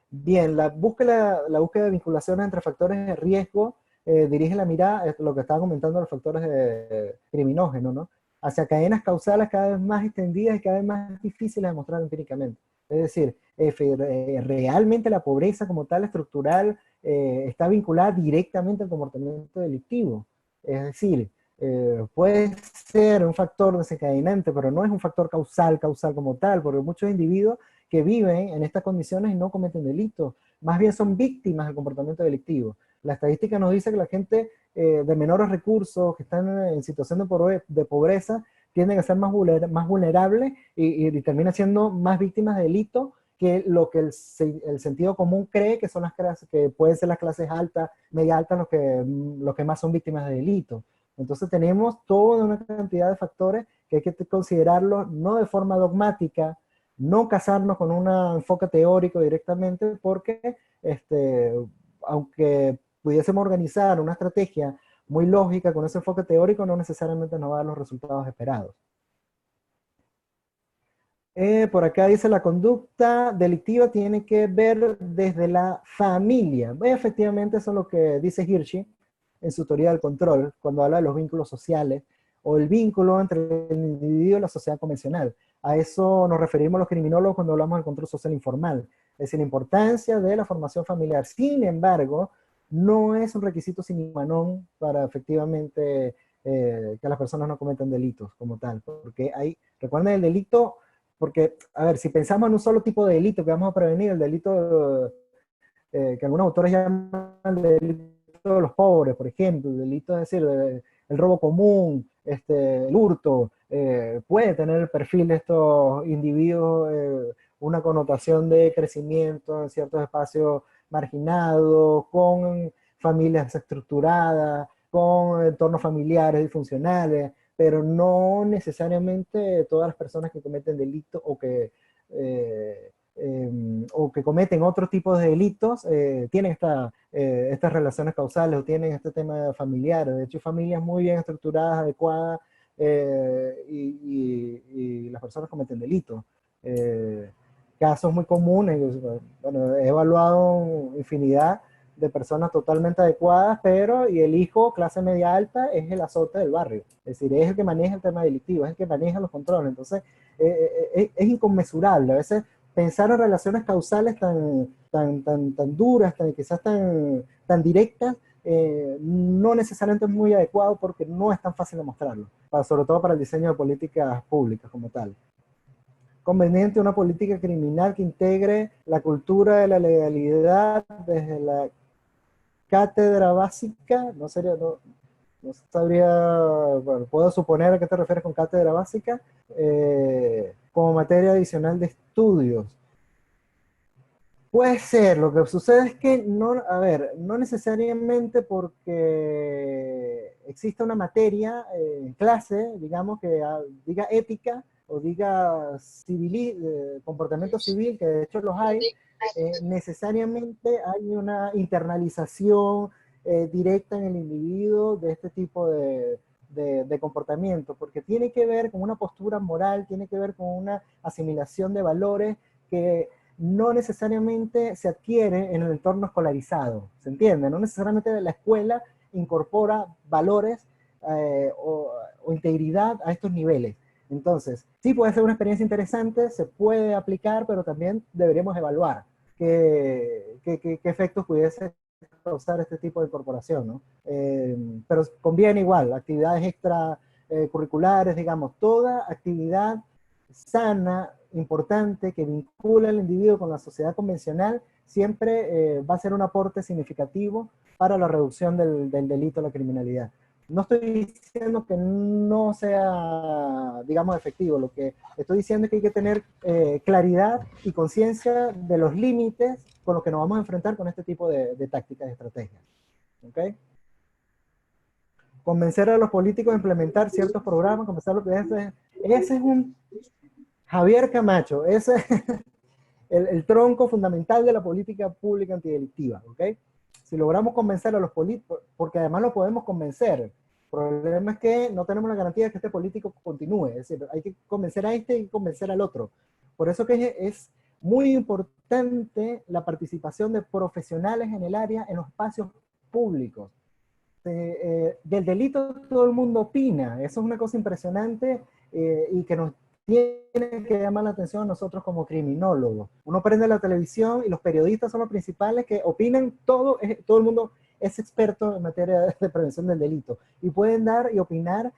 Bien, la búsqueda de vinculaciones entre factores de riesgo dirige la mirada, lo que estaba comentando, los factores criminógenos, ¿no? Hacia cadenas causales cada vez más extendidas y cada vez más difíciles de mostrar empíricamente. Es decir, realmente la pobreza como tal estructural está vinculada directamente al comportamiento delictivo. Es decir, puede ser un factor desencadenante, pero no es un factor causal como tal, porque muchos individuos que viven en estas condiciones y no cometen delitos, más bien son víctimas del comportamiento delictivo. La estadística nos dice que la gente de menores recursos, que están en situación de pobreza, tienden a ser más vulnerables y terminan siendo más víctimas de delitos que lo que el sentido común cree que son las clases, que pueden ser las clases altas, media altas, los que más son víctimas de delitos. Entonces tenemos toda una cantidad de factores que hay que considerarlos no de forma dogmática, no casarnos con un enfoque teórico directamente, porque aunque pudiésemos organizar una estrategia muy lógica con ese enfoque teórico, no necesariamente nos va a dar los resultados esperados. Por acá dice, la conducta delictiva tiene que ver desde la familia. Efectivamente, eso es lo que dice Hirschi en su teoría del control, cuando habla de los vínculos sociales, o el vínculo entre el individuo y la sociedad convencional. A eso nos referimos los criminólogos cuando hablamos del control social informal. Es decir, la importancia de la formación familiar. Sin embargo, no es un requisito sine qua non para efectivamente que las personas no cometan delitos como tal. Porque recuerden, el delito, porque, a ver, si pensamos en un solo tipo de delito que vamos a prevenir, el delito que algunos autores llaman el delito de los pobres, por ejemplo, el delito, es decir, el robo común, el hurto, puede tener el perfil de estos individuos una connotación de crecimiento en ciertos espacios marginados, con familias estructuradas, con entornos familiares disfuncionales, pero no necesariamente todas las personas que cometen delitos o que cometen otros tipos de delitos tienen estas relaciones causales o tienen este tema familiar. De hecho, familias muy bien estructuradas, adecuadas, y las personas cometen delitos. Casos muy comunes, bueno, he evaluado infinidad de personas totalmente adecuadas, pero y el hijo, clase media alta, es el azote del barrio. Es decir, es el que maneja el tema delictivo, es el que maneja los controles. Entonces, es inconmensurable. A veces pensar en relaciones causales tan duras, quizás tan directas, no necesariamente es muy adecuado porque no es tan fácil de mostrarlo, sobre todo para el diseño de políticas públicas como tal. Conveniente una política criminal que integre la cultura de la legalidad desde la cátedra básica, no sabría, bueno, puedo suponer a qué te refieres con cátedra básica, como materia adicional de estudios. Puede ser, lo que sucede es que no, a ver, no necesariamente porque exista una materia en clase, digamos, que diga ética o diga comportamiento civil, que de hecho los hay, necesariamente hay una internalización directa en el individuo de este tipo de comportamiento, porque tiene que ver con una postura moral, tiene que ver con una asimilación de valores que no necesariamente se adquiere en el entorno escolarizado, ¿se entiende? No necesariamente la escuela incorpora valores o integridad a estos niveles. Entonces, sí puede ser una experiencia interesante, se puede aplicar, pero también deberíamos evaluar qué efectos pudiese causar este tipo de incorporación, ¿no? Pero conviene igual, actividades extracurriculares, digamos, toda actividad sana, importante, que vincula al individuo con la sociedad convencional, siempre va a ser un aporte significativo para la reducción del delito, la criminalidad. No estoy diciendo que no sea, digamos, efectivo. Lo que estoy diciendo es que hay que tener claridad y conciencia de los límites con los que nos vamos a enfrentar con este tipo de tácticas y estrategias. ¿Okay? Convencer a los políticos a implementar ciertos programas, comenzar lo que ese es un Javier Camacho, ese es el tronco fundamental de la política pública antidelictiva, ¿ok? Si logramos convencer a los políticos, porque además lo podemos convencer, el problema es que no tenemos la garantía de que este político continúe, es decir, hay que convencer a este y convencer al otro. Por eso que es muy importante la participación de profesionales en el área, en los espacios públicos. Del delito todo el mundo opina, eso es una cosa impresionante y que nos tiene que llamar la atención a nosotros como criminólogos. Uno prende la televisión y los periodistas son los principales que opinan, todo el mundo es experto en materia de prevención del delito y pueden dar y opinar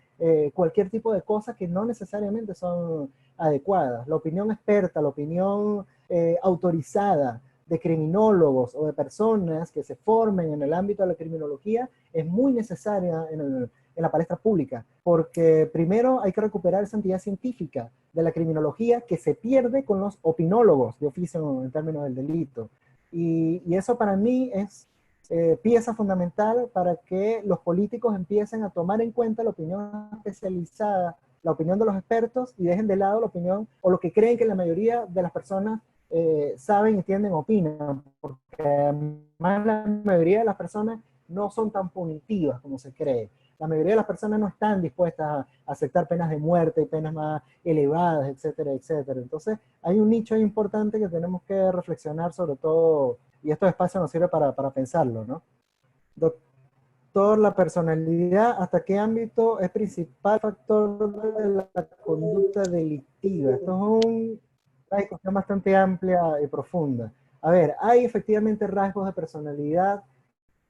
cualquier tipo de cosas que no necesariamente son adecuadas. La opinión experta, la opinión autorizada de criminólogos o de personas que se formen en el ámbito de la criminología es muy necesaria en la palestra pública, porque primero hay que recuperar esa entidad científica de la criminología que se pierde con los opinólogos de oficio en términos del delito. Y eso para mí es pieza fundamental para que los políticos empiecen a tomar en cuenta la opinión especializada, la opinión de los expertos y dejen de lado la opinión o lo que creen que la mayoría de las personas saben, entienden, opinan, porque además la mayoría de las personas no son tan punitivas como se cree. La mayoría de las personas no están dispuestas a aceptar penas de muerte y penas más elevadas, etcétera, etcétera. Entonces, hay un nicho importante que tenemos que reflexionar sobre todo, y estos espacios nos sirven para pensarlo, ¿no? Doctor, la personalidad, ¿hasta qué ámbito es principal factor de la conducta delictiva? Esto es una discusión bastante amplia y profunda. A ver, hay efectivamente rasgos de personalidad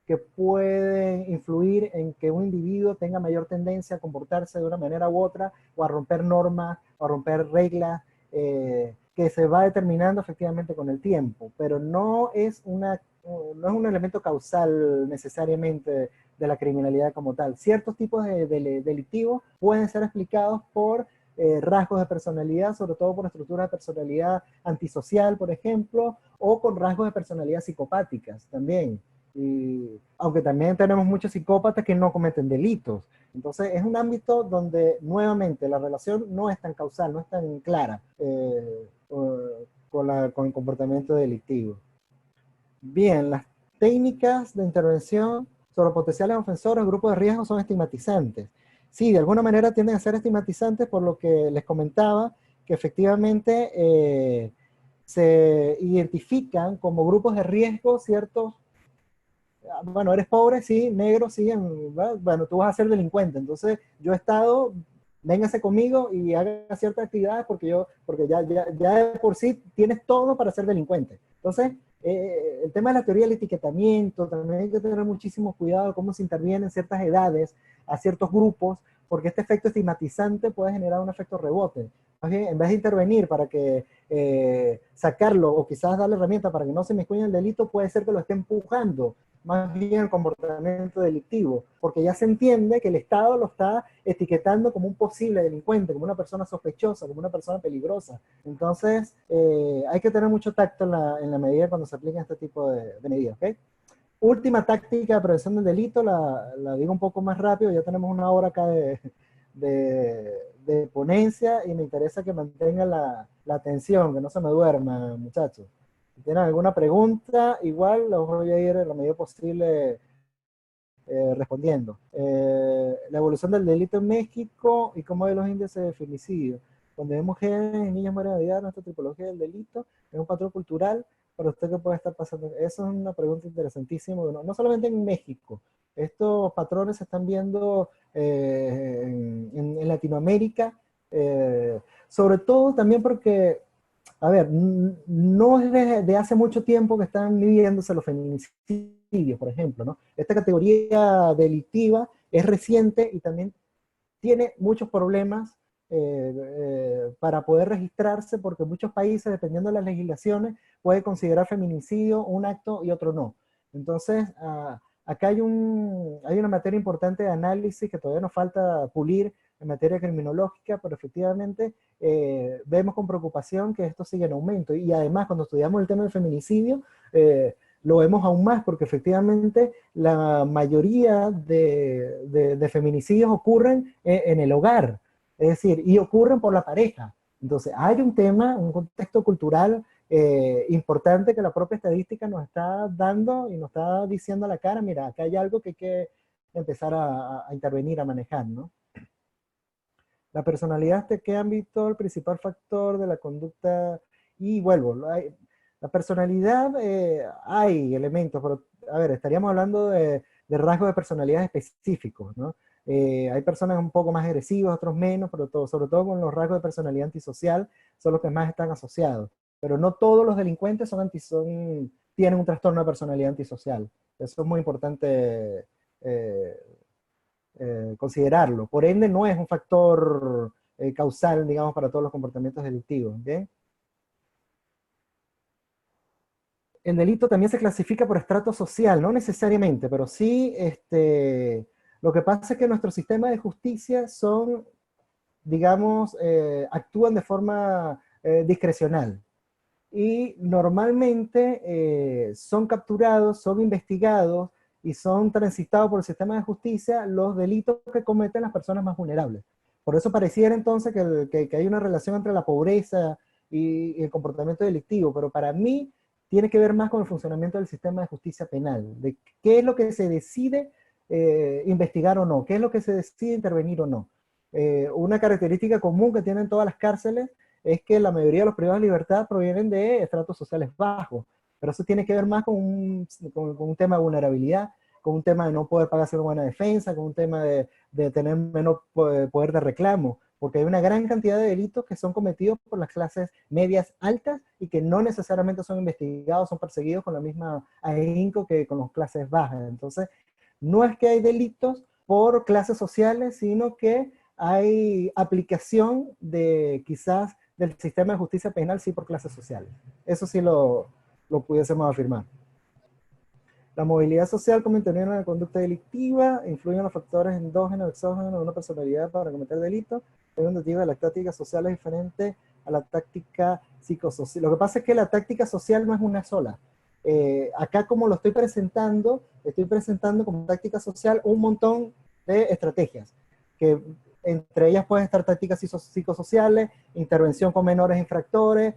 que pueden influir en que un individuo tenga mayor tendencia a comportarse de una manera u otra, o a romper normas, o a romper reglas, que se va determinando efectivamente con el tiempo, pero no es un elemento causal necesariamente de la criminalidad como tal. Ciertos tipos de delictivos pueden ser explicados por rasgos de personalidad, sobre todo por estructuras de personalidad antisocial, por ejemplo, o con rasgos de personalidad psicopáticas también. Y, aunque también tenemos muchos psicópatas que no cometen delitos. Entonces es un ámbito donde nuevamente la relación no es tan causal, no es tan clara con el comportamiento delictivo. Bien, las técnicas de intervención sobre potenciales ofensores o grupos de riesgo son estigmatizantes. Sí, de alguna manera tienden a ser estigmatizantes por lo que les comentaba, que efectivamente se identifican como grupos de riesgo ciertos. Bueno, eres pobre, sí, negro, sí, bueno, tú vas a ser delincuente. Entonces, yo he estado, véngase conmigo y haga ciertas actividades porque ya de por sí tienes todo para ser delincuente. Entonces, el tema de la teoría del etiquetamiento, también hay que tener muchísimo cuidado cómo se interviene en ciertas edades a ciertos grupos, porque este efecto estigmatizante puede generar un efecto rebote. En vez de intervenir para que sacarlo o quizás darle herramientas para que no se mezclen el delito, puede ser que lo esté empujando más bien el comportamiento delictivo, porque ya se entiende que el Estado lo está etiquetando como un posible delincuente, como una persona sospechosa, como una persona peligrosa. Entonces, hay que tener mucho tacto en la medida cuando se aplican este tipo de medidas, ¿ok? Última táctica de prevención del delito, la digo un poco más rápido, ya tenemos una hora acá de ponencia y me interesa que mantengan la atención, que no se me duerma, muchachos. Si tienen alguna pregunta, igual los voy a ir en la medida posible respondiendo. La evolución del delito en México y cómo hay los índices de femicidio. Cuando hay mujeres y niños mueren a diario, nuestra tipología del delito es un patrón cultural. ¿Para usted qué puede estar pasando? Eso es una pregunta interesantísima. No solamente en México. Estos patrones se están viendo en Latinoamérica, sobre todo también porque, a ver, no es de hace mucho tiempo que están viviéndose los feminicidios, por ejemplo, ¿no? Esta categoría delictiva es reciente y también tiene muchos problemas para poder registrarse, porque muchos países, dependiendo de las legislaciones, puede considerar feminicidio un acto y otro no. Entonces, acá hay una materia importante de análisis que todavía nos falta pulir en materia criminológica, pero efectivamente vemos con preocupación que esto sigue en aumento. Y además, cuando estudiamos el tema del feminicidio, lo vemos aún más, porque efectivamente la mayoría de feminicidios ocurren en el hogar, es decir, y ocurren por la pareja. Entonces, hay un tema, un contexto cultural importante que la propia estadística nos está dando y nos está diciendo a la cara, mira, acá hay algo que hay que empezar a intervenir, a manejar, ¿no? La personalidad, ¿de qué ámbito? El principal factor de la conducta, y vuelvo, la personalidad, hay elementos, pero, a ver, estaríamos hablando de rasgos de personalidad específicos, ¿no? Hay personas un poco más agresivas, otros menos, pero sobre todo con los rasgos de personalidad antisocial son los que más están asociados. Pero no todos los delincuentes tienen un trastorno de personalidad antisocial. Eso es muy importante considerarlo. Por ende, no es un factor causal, digamos, para todos los comportamientos delictivos. ¿Bien? El delito también se clasifica por estrato social, no necesariamente, pero sí, lo que pasa es que nuestro sistema de justicia son, digamos, actúan de forma discrecional. Y normalmente son capturados, son investigados y son transitados por el sistema de justicia los delitos que cometen las personas más vulnerables. Por eso pareciera entonces que hay una relación entre la pobreza y el comportamiento delictivo, pero para mí tiene que ver más con el funcionamiento del sistema de justicia penal, de qué es lo que se decide investigar o no, qué es lo que se decide intervenir o no. Una característica común que tienen todas las cárceles es que la mayoría de los privados de libertad provienen de estratos sociales bajos, pero eso tiene que ver más con un tema de vulnerabilidad, con un tema de no poder pagarse una buena defensa, con un tema de tener menos poder de reclamo, porque hay una gran cantidad de delitos que son cometidos por las clases medias altas y que no necesariamente son investigados, son perseguidos con la misma ahínco que con las clases bajas. Entonces, no es que hay delitos por clases sociales, sino que hay aplicación de quizás del sistema de justicia penal, sí, por clases sociales. Eso sí lo pudiésemos afirmar. La movilidad social como interviene en la conducta delictiva, influyen los factores endógenos, exógenos de una personalidad para cometer delitos, es un motivo de las tácticas sociales diferentes a la táctica psicosocial. Lo que pasa es que la táctica social no es una sola. Acá como lo estoy presentando como táctica social un montón de estrategias, que entre ellas pueden estar tácticas psicosociales, intervención con menores infractores,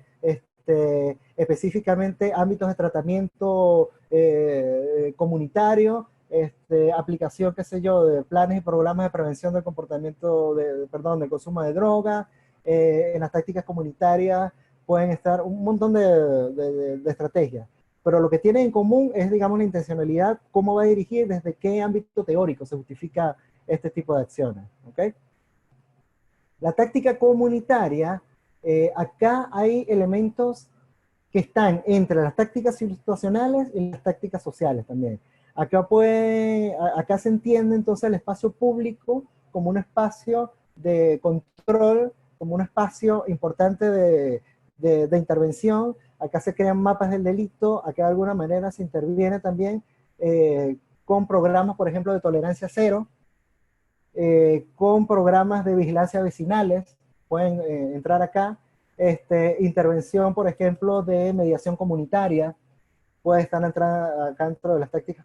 específicamente ámbitos de tratamiento comunitario, aplicación, qué sé yo, de planes y programas de prevención del comportamiento, del consumo de droga. En las tácticas comunitarias pueden estar un montón de estrategias. Pero lo que tienen en común es, digamos, la intencionalidad, cómo va a dirigir, desde qué ámbito teórico se justifica este tipo de acciones. ¿Okay? La táctica comunitaria, acá hay elementos que están entre las tácticas situacionales y las tácticas sociales también. Acá se entiende entonces el espacio público como un espacio de control, como un espacio importante de intervención. Acá se crean mapas del delito, acá de alguna manera se interviene también con programas, por ejemplo, de tolerancia cero, con programas de vigilancia vecinales, pueden entrar acá, intervención, por ejemplo, de mediación comunitaria, puede estar acá dentro de las tácticas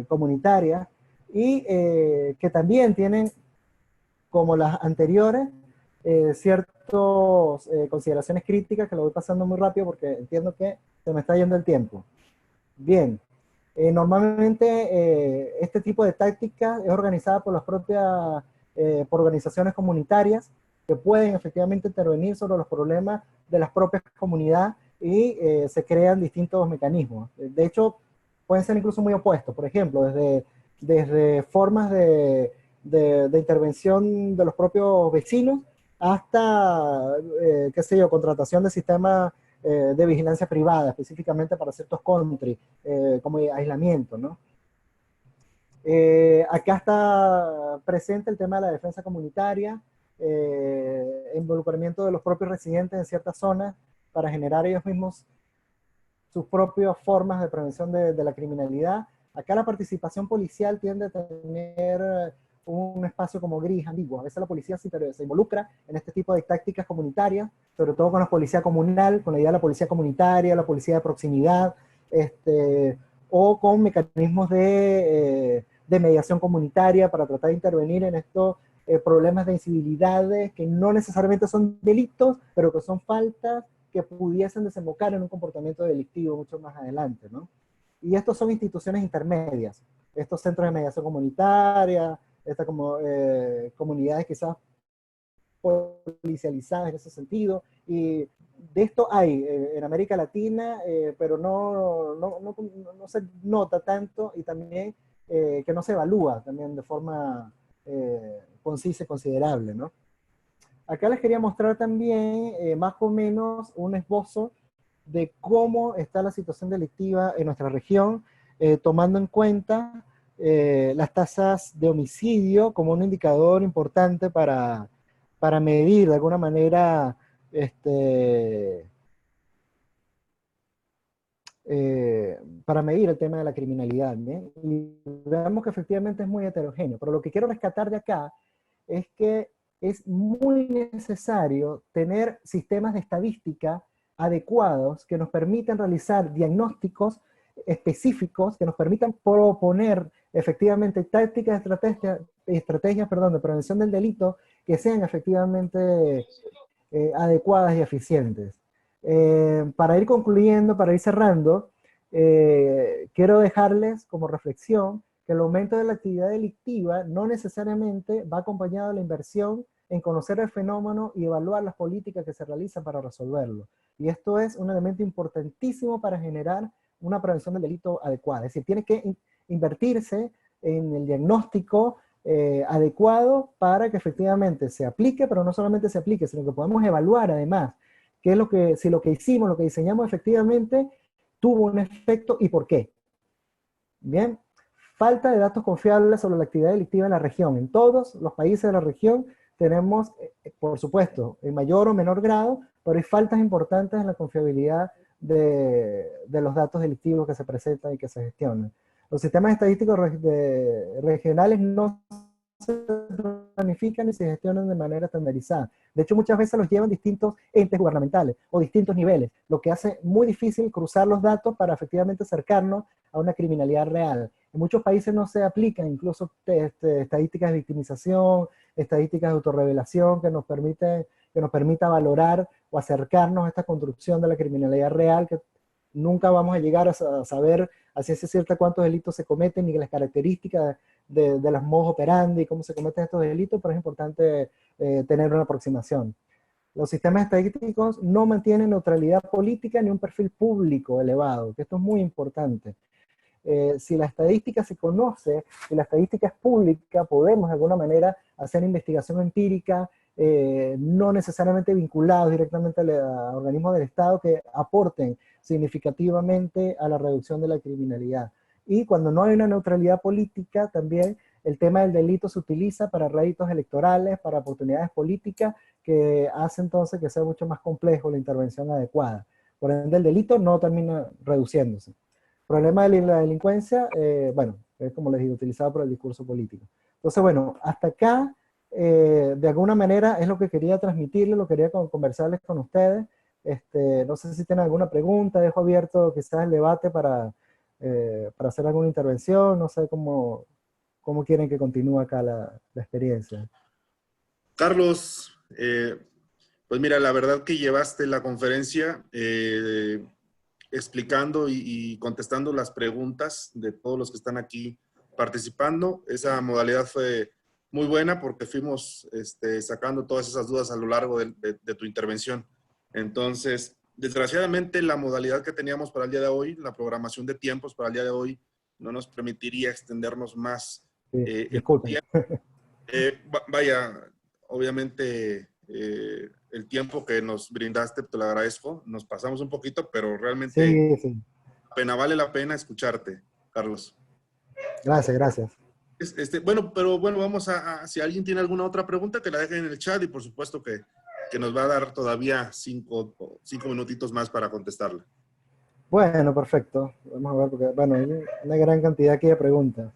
comunitarias, y que también tienen, como las anteriores, ciertas consideraciones críticas, que lo voy pasando muy rápido porque entiendo que se me está yendo el tiempo. Bien. Normalmente este tipo de táctica es organizada por las propias por organizaciones comunitarias que pueden efectivamente intervenir sobre los problemas de las propias comunidades y se crean distintos mecanismos. De hecho, pueden ser incluso muy opuestos. Por ejemplo, desde formas de intervención de los propios vecinos hasta, qué sé yo, contratación de sistemas de vigilancia privada, específicamente para ciertos country, como aislamiento, ¿no? Acá está presente el tema de la defensa comunitaria, involucramiento de los propios residentes en ciertas zonas para generar ellos mismos sus propias formas de prevención de la criminalidad. Acá la participación policial tiende a tener un espacio como gris, ambiguo. A veces la policía se involucra en este tipo de tácticas comunitarias, sobre todo con la policía comunal, con la idea de la policía comunitaria, la policía de proximidad, o con mecanismos de mediación comunitaria para tratar de intervenir en estos problemas de incivilidades que no necesariamente son delitos, pero que son faltas que pudiesen desembocar en un comportamiento delictivo mucho más adelante, ¿no? Y estos son instituciones intermedias, estos centros de mediación comunitaria, estas comunidades quizás policializadas en ese sentido, y de esto hay en América Latina, pero no se nota tanto, y también que no se evalúa también de forma concisa y considerable, ¿no? Acá les quería mostrar también más o menos un esbozo de cómo está la situación delictiva en nuestra región, tomando en cuenta las tasas de homicidio como un indicador importante para medir de alguna manera para medir el tema de la criminalidad, ¿bien? Y vemos que efectivamente es muy heterogéneo, pero lo que quiero rescatar de acá es que es muy necesario tener sistemas de estadística adecuados que nos permitan realizar diagnósticos específicos, que nos permitan proponer efectivamente tácticas, estrategias de prevención del delito que sean efectivamente adecuadas y eficientes. Para ir concluyendo, para ir cerrando, quiero dejarles como reflexión que el aumento de la actividad delictiva no necesariamente va acompañado de la inversión en conocer el fenómeno y evaluar las políticas que se realizan para resolverlo. Y esto es un elemento importantísimo para generar una prevención del delito adecuada. Es decir, tiene que invertirse en el diagnóstico adecuado para que efectivamente se aplique, pero no solamente se aplique, sino que podamos evaluar además qué es si lo que hicimos, lo que diseñamos efectivamente tuvo un efecto y por qué. Bien, falta de datos confiables sobre la actividad delictiva en la región. En todos los países de la región tenemos, por supuesto, en mayor o menor grado, pero hay faltas importantes en la confiabilidad de los datos delictivos que se presentan y que se gestionan. Los sistemas estadísticos regionales no se planifican y se gestionan de manera estandarizada. De hecho, muchas veces los llevan distintos entes gubernamentales o distintos niveles, lo que hace muy difícil cruzar los datos para efectivamente acercarnos a una criminalidad real. En muchos países no se aplican incluso estadísticas de victimización, estadísticas de autorrevelación que nos permita valorar o acercarnos a esta construcción de la criminalidad real, que nunca vamos a llegar a saber a ciencia cierta cuántos delitos se cometen ni las características de los modus operandi, cómo se cometen estos delitos, pero es importante tener una aproximación. Los sistemas estadísticos no mantienen neutralidad política ni un perfil público elevado, que esto es muy importante. Si la estadística se conoce, si la estadística es pública, podemos de alguna manera hacer investigación empírica, no necesariamente vinculados directamente a organismos del Estado que aporten significativamente a la reducción de la criminalidad. Y cuando no hay una neutralidad política, también el tema del delito se utiliza para réditos electorales, para oportunidades políticas, que hace entonces que sea mucho más complejo la intervención adecuada. Por ende, el delito no termina reduciéndose. El problema de la delincuencia, bueno, es como les digo, utilizado por el discurso político. Entonces, bueno, hasta acá, de alguna manera es lo que quería transmitirles, lo que quería conversarles con ustedes. No sé si tienen alguna pregunta, dejo abierto quizás el debate para hacer alguna intervención, no sé cómo quieren que continúe acá la experiencia. Carlos, pues mira, la verdad que llevaste la conferencia explicando y contestando las preguntas de todos los que están aquí participando. Esa modalidad fue muy buena porque fuimos sacando todas esas dudas a lo largo de tu intervención. Entonces, desgraciadamente, la modalidad que teníamos para el día de hoy, la programación de tiempos para el día de hoy, no nos permitiría extendernos más. Sí, disculpen. Vaya, obviamente el tiempo que nos brindaste te lo agradezco. Nos pasamos un poquito, pero realmente Sí, sí. vale la pena escucharte, Carlos. Gracias, gracias. Bueno, pero bueno, vamos si alguien tiene alguna otra pregunta, que la dejen en el chat y por supuesto que nos va a dar todavía cinco minutitos más para contestarla. Bueno, perfecto. Vamos a ver, porque, bueno, hay una gran cantidad aquí de preguntas.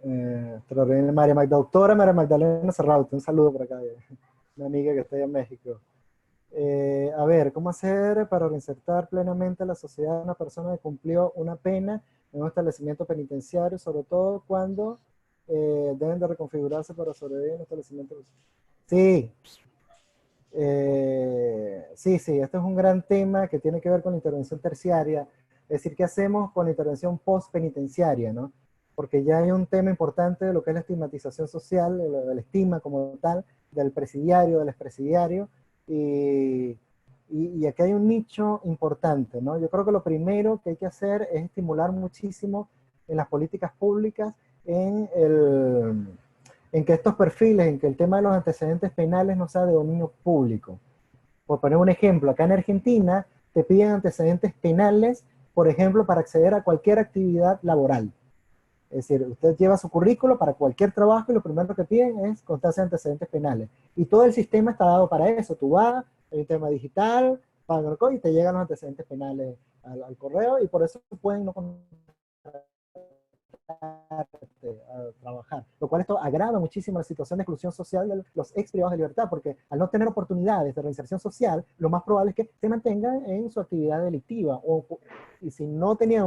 Doctora María Magdalena Serraute, un saludo por acá, una amiga que está allá en México. A ver, ¿cómo hacer para reinsertar plenamente a la sociedad a una persona que cumplió una pena en un establecimiento penitenciario, sobre todo cuando deben de reconfigurarse para sobrevivir en un establecimiento? Sí. Sí, este es un gran tema que tiene que ver con la intervención terciaria, es decir, ¿qué hacemos con la intervención post-penitenciaria, ¿no? Porque ya hay un tema importante de lo que es la estigmatización social, el estigma como tal, del presidiario, del expresidiario, y aquí hay un nicho importante, ¿no? Yo creo que lo primero que hay que hacer es estimular muchísimo en las políticas públicas en que estos perfiles, en que el tema de los antecedentes penales no sea de dominio público. Por poner un ejemplo, acá en Argentina te piden antecedentes penales, por ejemplo, para acceder a cualquier actividad laboral. Es decir, usted lleva su currículo para cualquier trabajo y lo primero que piden es constancia de antecedentes penales. Y todo el sistema está dado para eso. Tú vas, hay un tema digital, pagas y te llegan los antecedentes penales al correo, y por eso pueden no a trabajar, lo cual esto agrava muchísimo la situación de exclusión social de los ex privados de libertad, porque al no tener oportunidades de reinserción social, lo más probable es que se mantengan en su actividad delictiva, y si no tenían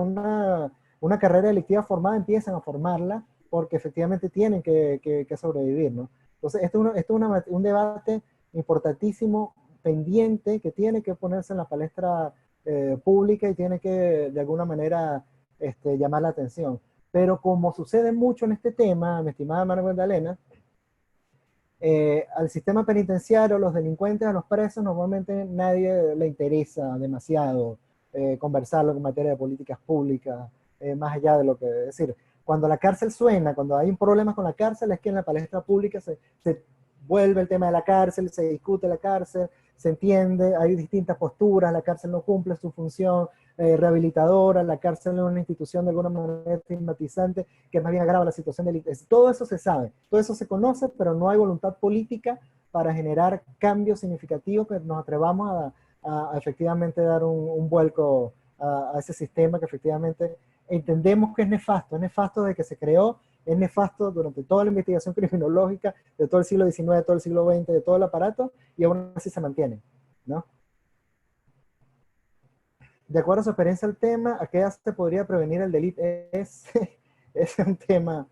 una carrera delictiva formada, empiezan a formarla, porque efectivamente tienen que sobrevivir, ¿no? Entonces, esto es un debate importantísimo, pendiente, que tiene que ponerse en la palestra pública y tiene que, de alguna manera, llamar la atención. Pero como sucede mucho en este tema, mi estimada María Magdalena, al sistema penitenciario, a los delincuentes, a los presos, normalmente nadie le interesa demasiado conversarlo en materia de políticas públicas, más allá de lo que decir. Cuando la cárcel suena, cuando hay problemas con la cárcel, es que en la palestra pública se vuelve el tema de la cárcel, se discute la cárcel, se entiende, hay distintas posturas, la cárcel no cumple su función rehabilitadora, la cárcel es una institución de alguna manera estigmatizante que más bien agrava la situación delictiva. Todo eso se sabe, todo eso se conoce, pero no hay voluntad política para generar cambios significativos que nos atrevamos a efectivamente dar un vuelco a ese sistema que efectivamente entendemos que es nefasto desde que se creó, es nefasto durante toda la investigación criminológica de todo el siglo XIX, de todo el siglo XX, de todo el aparato, y aún así se mantiene, ¿no? De acuerdo a su experiencia el tema, ¿a qué edad se podría prevenir el delito? Es un tema,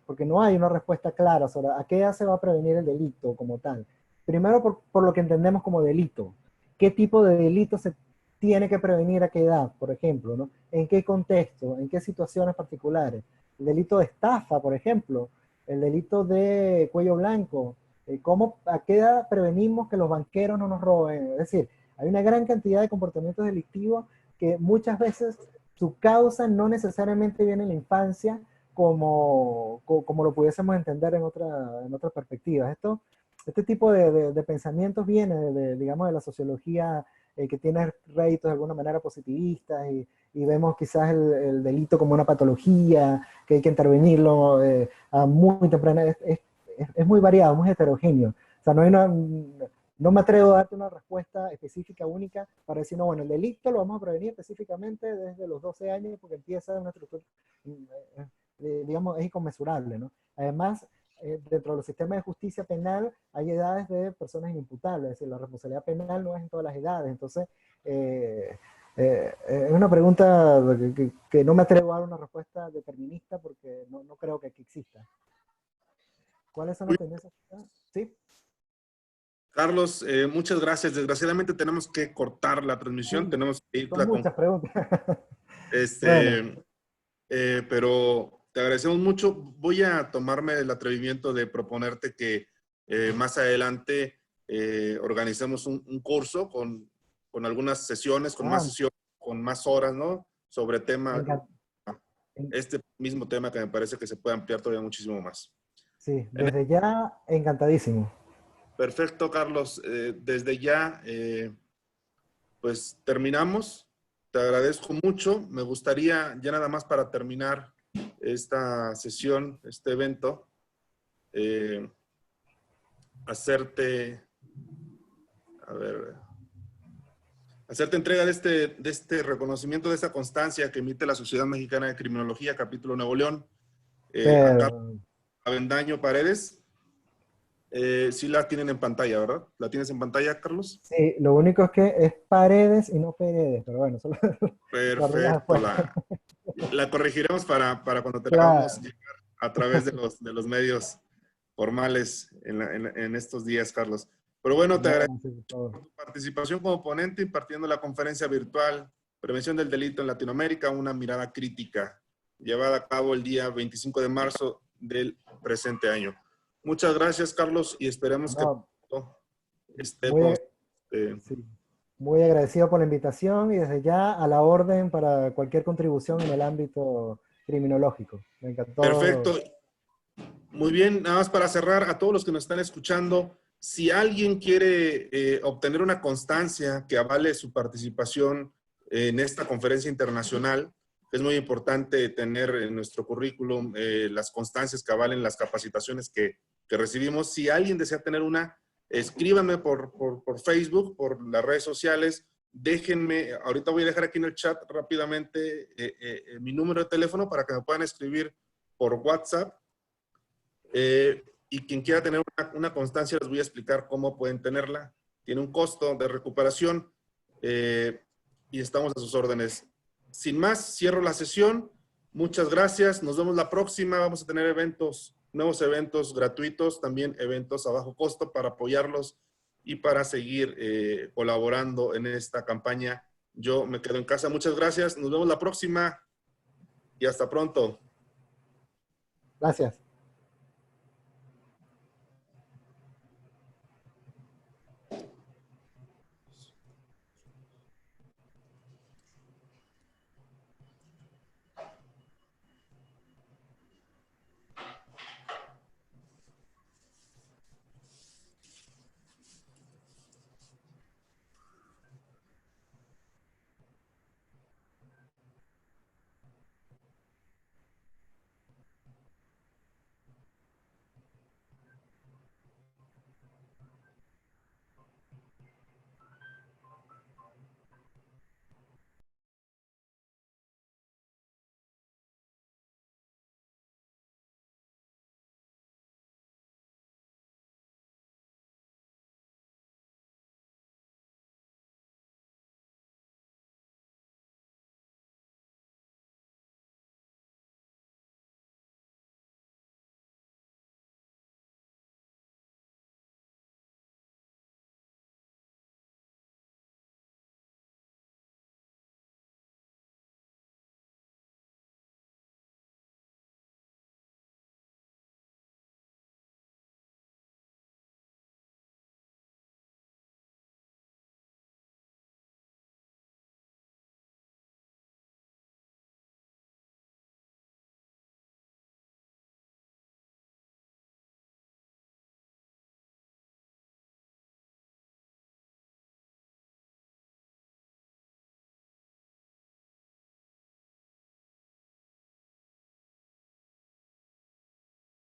porque no hay una respuesta clara sobre a qué edad se va a prevenir el delito como tal. Primero por lo que entendemos como delito. ¿Qué tipo de delito se tiene que prevenir a qué edad, por ejemplo, ¿no? ¿En qué contexto? ¿En qué situaciones particulares? El delito de estafa, por ejemplo, el delito de cuello blanco, ¿a qué edad prevenimos que los banqueros no nos roben? Es decir, hay una gran cantidad de comportamientos delictivos que muchas veces su causa no necesariamente viene en la infancia como lo pudiésemos entender en otra perspectiva. Este tipo de pensamientos viene digamos, de la sociología que tiene réditos de alguna manera positivistas y vemos quizás el delito como una patología, que hay que intervenirlo a muy temprana. Es muy variado, muy heterogéneo. O sea, no me atrevo a darte una respuesta específica, única, para decir, no, bueno, el delito lo vamos a prevenir específicamente desde los 12 años porque empieza una estructura, digamos, es inconmensurable, ¿no? Además, dentro de los sistemas de justicia penal hay edades de personas inimputables, es decir, la responsabilidad penal no es en todas las edades, entonces es una pregunta que no me atrevo a dar una respuesta determinista porque no creo que aquí exista. ¿Cuáles son las tendencias? ¿Sí? Carlos, muchas gracias. Desgraciadamente tenemos que cortar la transmisión, Sí, tenemos que ir son muchas preguntas. Bueno. Pero te agradecemos mucho. Voy a tomarme el atrevimiento de proponerte que más adelante organicemos un curso con algunas sesiones, con más sesiones, con más horas, ¿no? Sobre este mismo tema que me parece que se puede ampliar todavía muchísimo más. Sí, desde ya, encantadísimo. Perfecto, Carlos. Desde ya, pues terminamos. Te agradezco mucho. Me gustaría, ya nada más para terminar esta sesión, este evento, hacerte entrega de este reconocimiento, de esta constancia que emite la Sociedad Mexicana de Criminología, capítulo Nuevo León, a Carlos Avendaño Paredes. Sí la tienen en pantalla, ¿verdad? ¿La tienes en pantalla, Carlos? Sí, lo único es que es Paredes y no Paredes, pero bueno, solo perfecto, la corregiremos para cuando te la hagamos llegar a través de los medios formales en estos días, Carlos. Pero bueno, te agradezco por tu participación como ponente impartiendo la conferencia virtual Prevención del Delito en Latinoamérica, una mirada crítica, llevada a cabo el día 25 de marzo del presente año. Muchas gracias, Carlos, y esperemos que estemos... Muy agradecido por la invitación y desde ya a la orden para cualquier contribución en el ámbito criminológico. Me encantó. Perfecto. Muy bien, nada más para cerrar, a todos los que nos están escuchando, si alguien quiere obtener una constancia que avale su participación en esta conferencia internacional, es muy importante tener en nuestro currículum las constancias que avalen las capacitaciones que recibimos. Si alguien desea tener una, escríbanme por Facebook, por las redes sociales, déjenme, ahorita voy a dejar aquí en el chat rápidamente mi número de teléfono para que me puedan escribir por WhatsApp. Y quien quiera tener una constancia, les voy a explicar cómo pueden tenerla. Tiene un costo de recuperación y estamos a sus órdenes. Sin más, cierro la sesión. Muchas gracias. Nos vemos la próxima. Vamos a tener nuevos eventos gratuitos, también eventos a bajo costo para apoyarlos y para seguir colaborando en esta campaña. Yo me quedo en casa. Muchas gracias. Nos vemos la próxima y hasta pronto. Gracias.